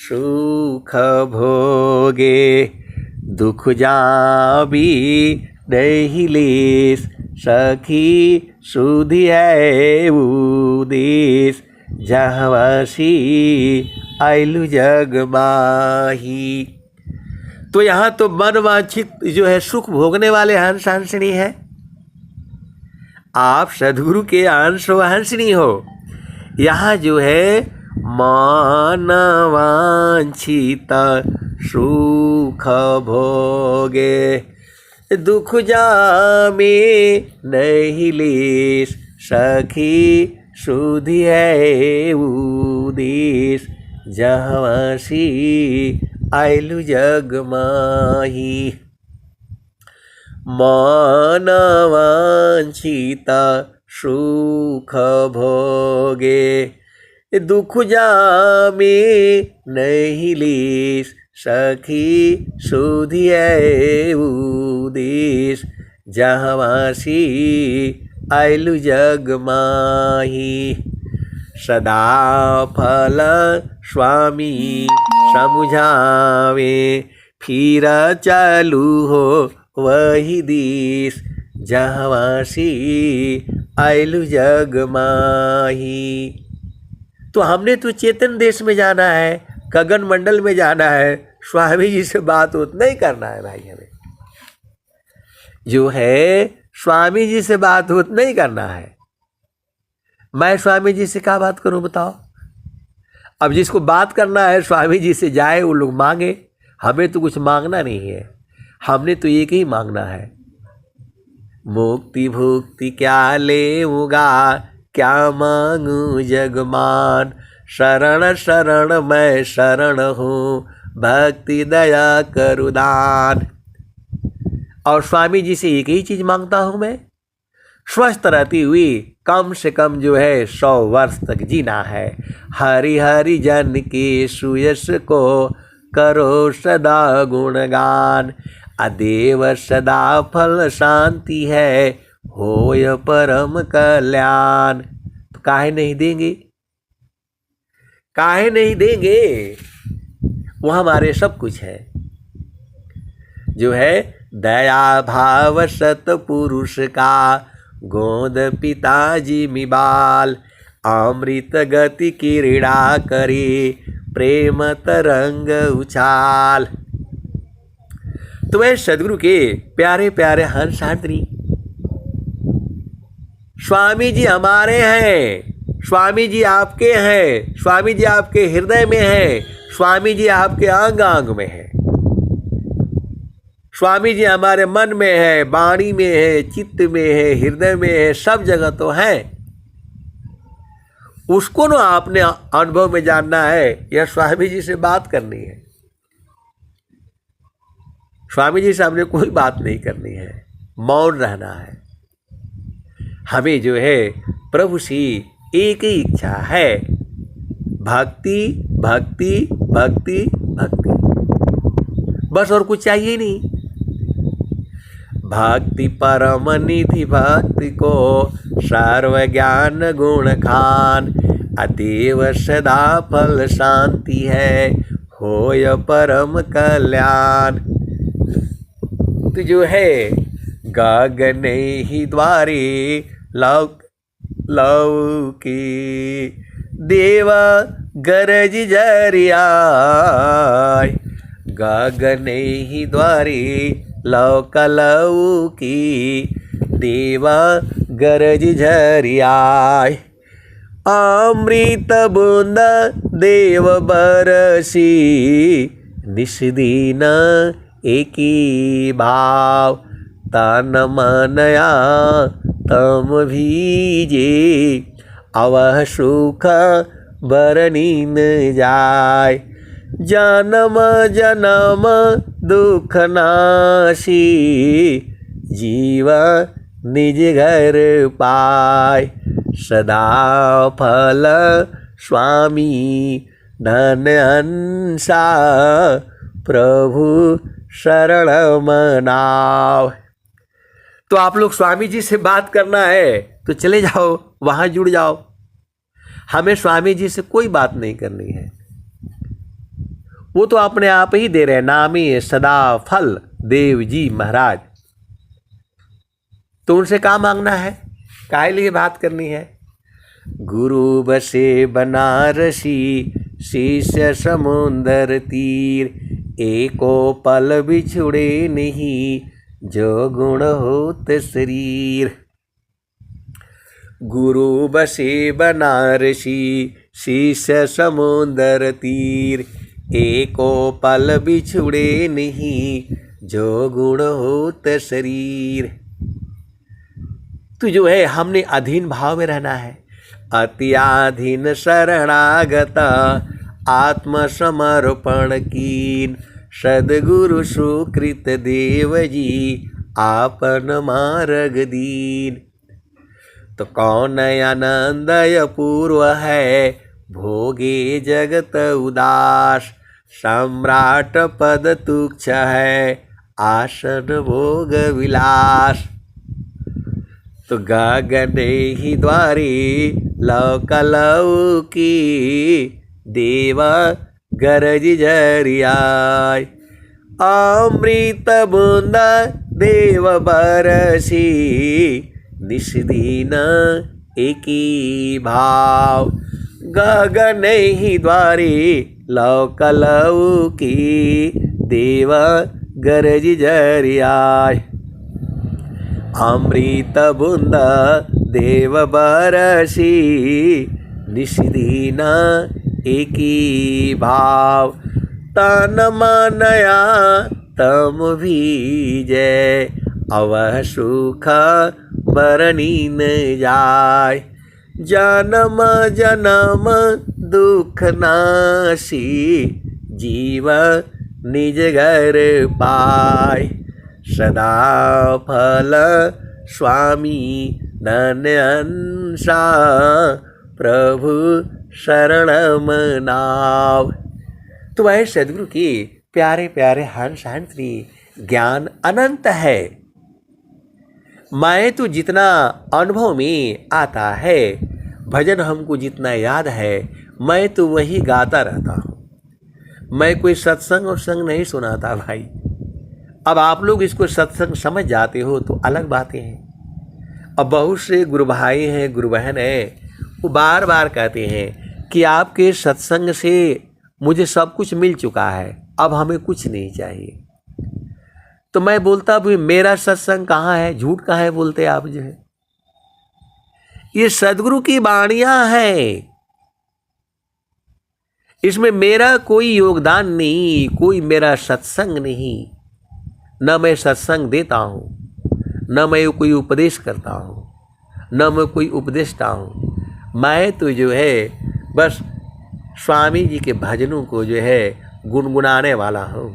सुख भोगे दुख जाबी नहीं लेस सखी सुधी है उदेश जहवासी आइलु जग माही। तो यहाँ तो मन वांछित जो है सुख भोगने वाले हंस हंसनी है। आप सद्गुरु के अंश हो हंसनी हो। यहाँ जो है मन वांछित सुख भोगे दुख जामे नहीं लेस सखी सुधी है उदेश जहवासी आइलु जग माही। मन वांछित सुख भोगे दुख जामे नहीं लेस सखी सुधी है उदेश जहवासी आइलु जग माही। सदा फल स्वामी समझावे फिर चालू हो वही देश जहवासी आइलु जग माही। तो हमने तो चेतन देश में जाना है, गगन मंडल में जाना है, स्वामी जी से बात उतना ही करना है भाई। हमें जो है स्वामी जी से बात उतना ही करना है। मैं स्वामी जी से क्या बात करूं बताओ। अब जिसको बात करना है स्वामी जी से जाए, वो लोग मांगे। हमें तो कुछ मांगना नहीं है, हमने तो एक ही मांगना है, मुक्ति भुक्ति क्या लेऊंगा क्या मांगू जगमान। शरण शरण मैं शरण हूँ भक्ति दया करु दान। और स्वामी जी से एक ही चीज मांगता हूँ मैं, स्वस्थ रहती हुई कम से कम जो है 100 वर्ष तक जीना है। हरि हरि जन के सुयश को करो सदा गुणगान। अदेव सदा फल शांति है होय परम कल्याण। तो काहे नहीं देंगे, काहे नहीं देंगे। वो हमारे सब कुछ है। जो है दया भाव सत पुरुष का गोद पिताजी मिबाल। अमृत गति क्रीड़ा करे प्रेम तरंग उछाल। तो वह सदगुरु के प्यारे प्यारे हंस हंसनी स्वामी जी हमारे हैं, स्वामी जी आपके हैं, स्वामी जी आपके हृदय में हैं, स्वामी जी आपके अंग अंग में हैं। स्वामी जी हमारे मन में है, वाणी में है, चित्त में है, हृदय में है, सब जगह तो है। उसको ना आपने अनुभव में जानना है या स्वामी जी से बात करनी है। स्वामी जी से हमने कोई बात नहीं करनी है, मौन रहना है। हमें जो है प्रभु से एक ही इच्छा है, भक्ति भक्ति भक्ति भक्ति, बस और कुछ चाहिए नहीं। भक्ति परम निधि भक्ति को सर्व ज्ञान गुण खान। अदेव सदा फल शांति है होय परम कल्याण। तो जो है गगन ही द्वारे लौकी देव गरज जरिया। गगन ही द्वारे लौकलऊ की देवा गरज झरियाय। अमृत बूंद देव बरसी निष्दीन एकी भाव। तन मनया तम भीजे, अवह सुख बरनी न जाय। जन्म जन्म दुख नाशी, जीव निज घर पाय। सदा फल स्वामी धन अंसा, प्रभु शरण मनाव। तो आप लोग स्वामी जी से बात करना है तो चले जाओ, वहां जुड़ जाओ। हमें स्वामी जी से कोई बात नहीं करनी है, वो तो अपने आप ही दे रहे हैं। नामी सदा फल देव जी महाराज। तो उनसे क्या मांगना है, काहे लिए बात करनी है। गुरु बसे बनारसी, शिष्य समुंदर तीर। एको पल बिछुड़े नहीं, जो गुण होत शरीर। गुरु बसे बनारसी, शिष्य समुंदर तीर। एको पल बिछुड़े नहीं, जो गुण होत शरीर। तो जो है हमने अधीन भाव में रहना है। अत्याधीन शरणागत, आत्मसमर्पण कीन। सद्गुरु सुकृत देव जी, आपन मार्ग दीन। तो कौन आनंदय पूर्व है, भोगे जगत उदास। सम्राट पद तुच्छ है, आसन भोग विलास। तो गगन ही द्वारे लौकलौ की, देवा गरज जरियाय। अमृत बूंदा देव बरसी, निस दिन एकी भाव। गगन ही द्वारे लौकलौ की, देव गरज जरियाय। अमृत बूंद देव बरसी, निस दिन एकी भाव। तन मनया तम भीजे, अवह सुख बरनी न जाय। जन्म जन्म दुख नाशी, जीव निज घर पाय। सदा फल स्वामी धन अंसा, प्रभु शरण मनाव। तो वह सदगुरु की प्यारे प्यारे हंस हंसरी ज्ञान अनंत है। मैं तो जितना अनुभव में आता है, भजन हमको जितना याद है, मैं तो वही गाता रहता हूँ। मैं कोई सत्संग और संग नहीं सुनाता भाई। अब आप लोग इसको सत्संग समझ जाते हो तो अलग बातें हैं। अब बहुत से गुरु भाई हैं, गुरु बहन हैं, वो बार बार कहते हैं कि आपके सत्संग से मुझे सब कुछ मिल चुका है, अब हमें कुछ नहीं चाहिए। तो मैं बोलता भी मेरा सत्संग कहाँ है, झूठ कहाँ है बोलते आप जो है। ये सदगुरु की वाणियां हैं, इसमें मेरा कोई योगदान नहीं, कोई मेरा सत्संग नहीं। न मैं सत्संग देता हूँ, न मैं कोई उपदेश करता हूँ, न मैं कोई उपदेष्टा हूँ। मैं तो जो है बस स्वामी जी के भजनों को जो है गुनगुनाने वाला हूँ।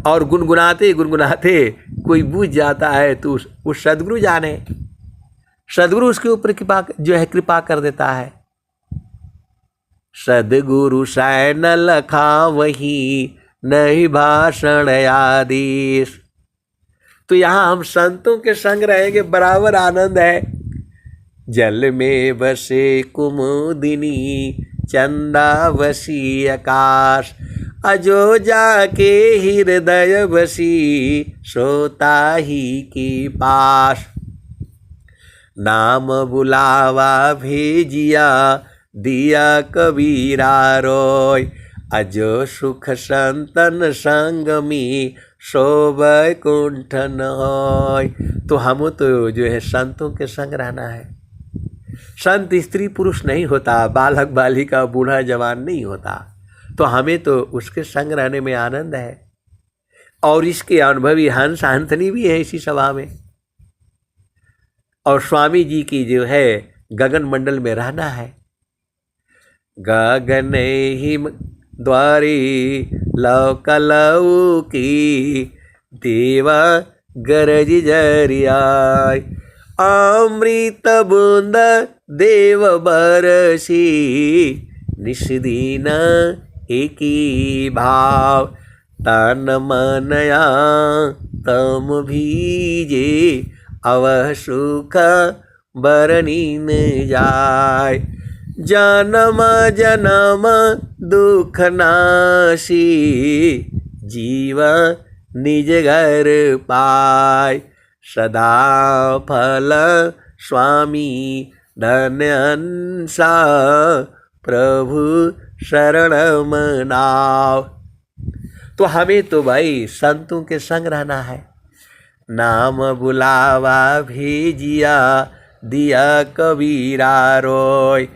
और गुनगुनाते गुनगुनाते कोई बूझ जाता है तो उस सदगुरु जाने, सदगुरु उसके ऊपर कृपा जो है कृपा कर देता है। सदगुरु सैन लखा वही, नहीं भाषण आदेश। तो यहाँ हम संतों के संग रहेंगे, बराबर आनंद है। जल में बसे कुमुदिनी, चंदा बसी आकाश। अजो जाके हृदय बसी, सोता ही के पास। नाम बुलावा भेजिया, दिया कबीरा रोय। अजो सुख संतन संगमी, शोभ कुंठन होय। तो हम तो जो है संतों के संग रहना है। संत स्त्री पुरुष नहीं होता, बालक बालिका बूढ़ा जवान नहीं होता। तो हमें तो उसके संग रहने में आनंद है। और इसके अनुभवी हंस हंसनी भी है इसी सभा में। और स्वामी जी की जो है गगन मंडल में रहना है। गगन हिम द्वारे लौकी देवा गरज जरियाय, अमृत बूंद देव बरसी निष्दीन एकी भाव, तन मनया तम भीजे अवह सुख बरनीन जाय, जन्म जन्म दुख नाशी जीव निज घर पाय, सदा फल स्वामी धन्यंसा प्रभु शरण मनाव। तो हमें तो भाई संतों के संग रहना है। नाम बुलावा भेजिया दिया कबीरा रोय,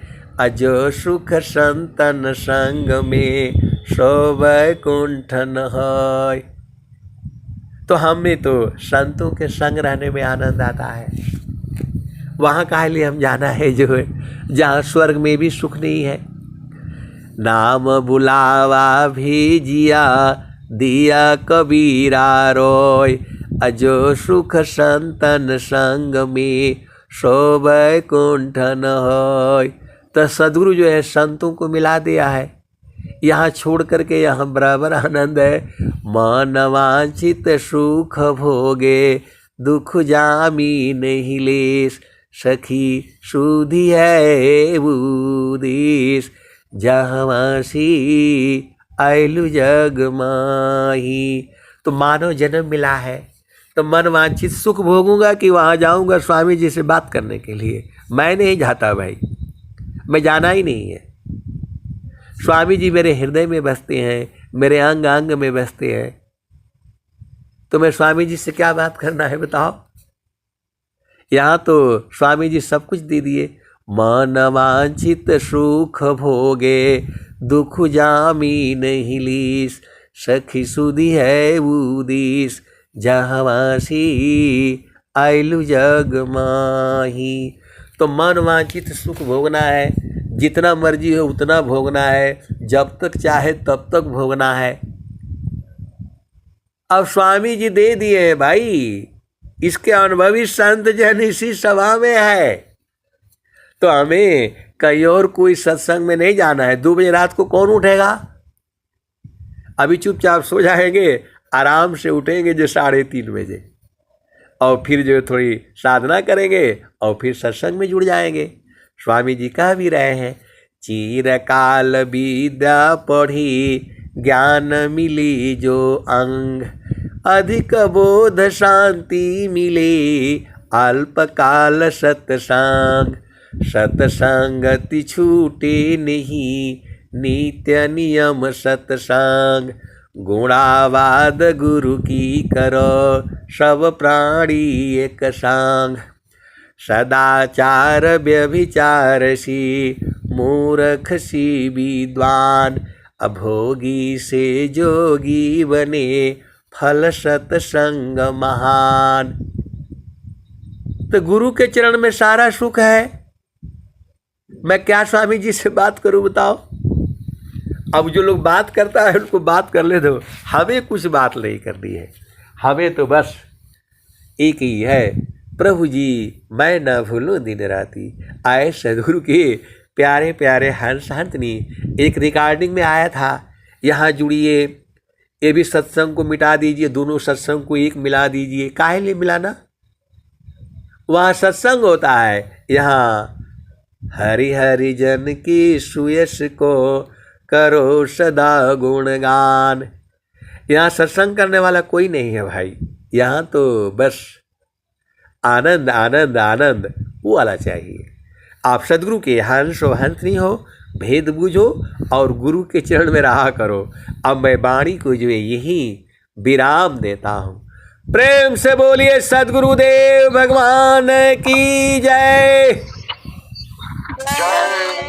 अजो सुख संतन संग में सो वैकुंठन है। तो हमें तो संतों के संग रहने में आनंद आता है। वहाँ काहे लिए हम जाना है जो है जहाँ स्वर्ग में भी सुख नहीं है। नाम बुलावा भेजिया दिया कबीरा रोय, अजो सुख संतन संग में सो वैकुंठन होय। तो सदगुरु जो है संतों को मिला दिया है। यहाँ छोड़ करके यहाँ बराबर आनंद है। मन वांछित सुख भोगे दुख जामी नहीं लेस, सखी सुधी है बुदेश जहाँसी आयलु जग माही। तो मानव जन्म मिला है तो मन वांछित सुख भोगूंगा कि वहाँ जाऊंगा स्वामी जी से बात करने के लिए। मैं नहीं जाता भाई, मैं जाना ही नहीं है। स्वामी जी मेरे हृदय में बसते हैं, मेरे अंग अंग में बसते हैं। तो मैं स्वामी जी से क्या बात करना है बताओ। यहाँ तो स्वामी जी सब कुछ दे दिए। मन वांछित सुख भोगे दुख जामी नहीं लीस, सखी सुधी है उदीस जहाँसी आयलु जग माही। तो मन वांछित सुख भोगना है, जितना मर्जी हो उतना भोगना है, जब तक चाहे तब तक भोगना है। अब स्वामी जी दे दिए हैं भाई, इसके अनुभवी संत जन इसी सभा में है। तो हमें कहीं और कोई सत्संग में नहीं जाना है। 2 बजे रात को कौन उठेगा? अभी चुपचाप सो जाएंगे, आराम से उठेंगे जो 3:30 बजे, और फिर जो थोड़ी साधना करेंगे और फिर सत्संग में जुड़ जाएंगे। स्वामी जी कह भी रहे हैं, चिरकाल विद्या पढ़ी ज्ञान मिली जो अंग, अधिक बोध शांति मिले अल्पकाल सत्संग, सत्संगति छूटे नहीं नित्य नियम सत्संग, गुणावाद गुरु की करो सब प्राणी एक संग, सदाचार व्यभिचार सी मूर्ख सी विद्वान, अभोगी से जोगी बने फल सत्संग महान। तो गुरु के चरण में सारा सुख है। मैं क्या स्वामी जी से बात करूं बताओ। अब जो लोग बात करता है उनको बात कर ले दो, हमें कुछ बात नहीं करनी है। हमें तो बस एक ही है, प्रभु जी मैं न भूलूं दिन राती। आए सदगुरु के प्यारे प्यारे हंस हंसनी। एक रिकॉर्डिंग में आया था, यहाँ जुड़िए, ये भी सत्संग को मिटा दीजिए, दोनों सत्संग को एक मिला दीजिए। काहे लिए मिलाना? वहाँ सत्संग होता है, यहाँ हरि हरि जन की सुयश को करो सदा गुणगान। यहाँ सत्संग करने वाला कोई नहीं है भाई। यहाँ तो बस आनंद आनंद आनंद वो वाला चाहिए। आप सदगुरु के हंस हो हंसनी हो, भेद बूझो और गुरु के चरण में रहा करो। अब मैं वाणी को जो है यही विराम देता हूँ। प्रेम से बोलिए सदगुरुदेव भगवान की जय। जय।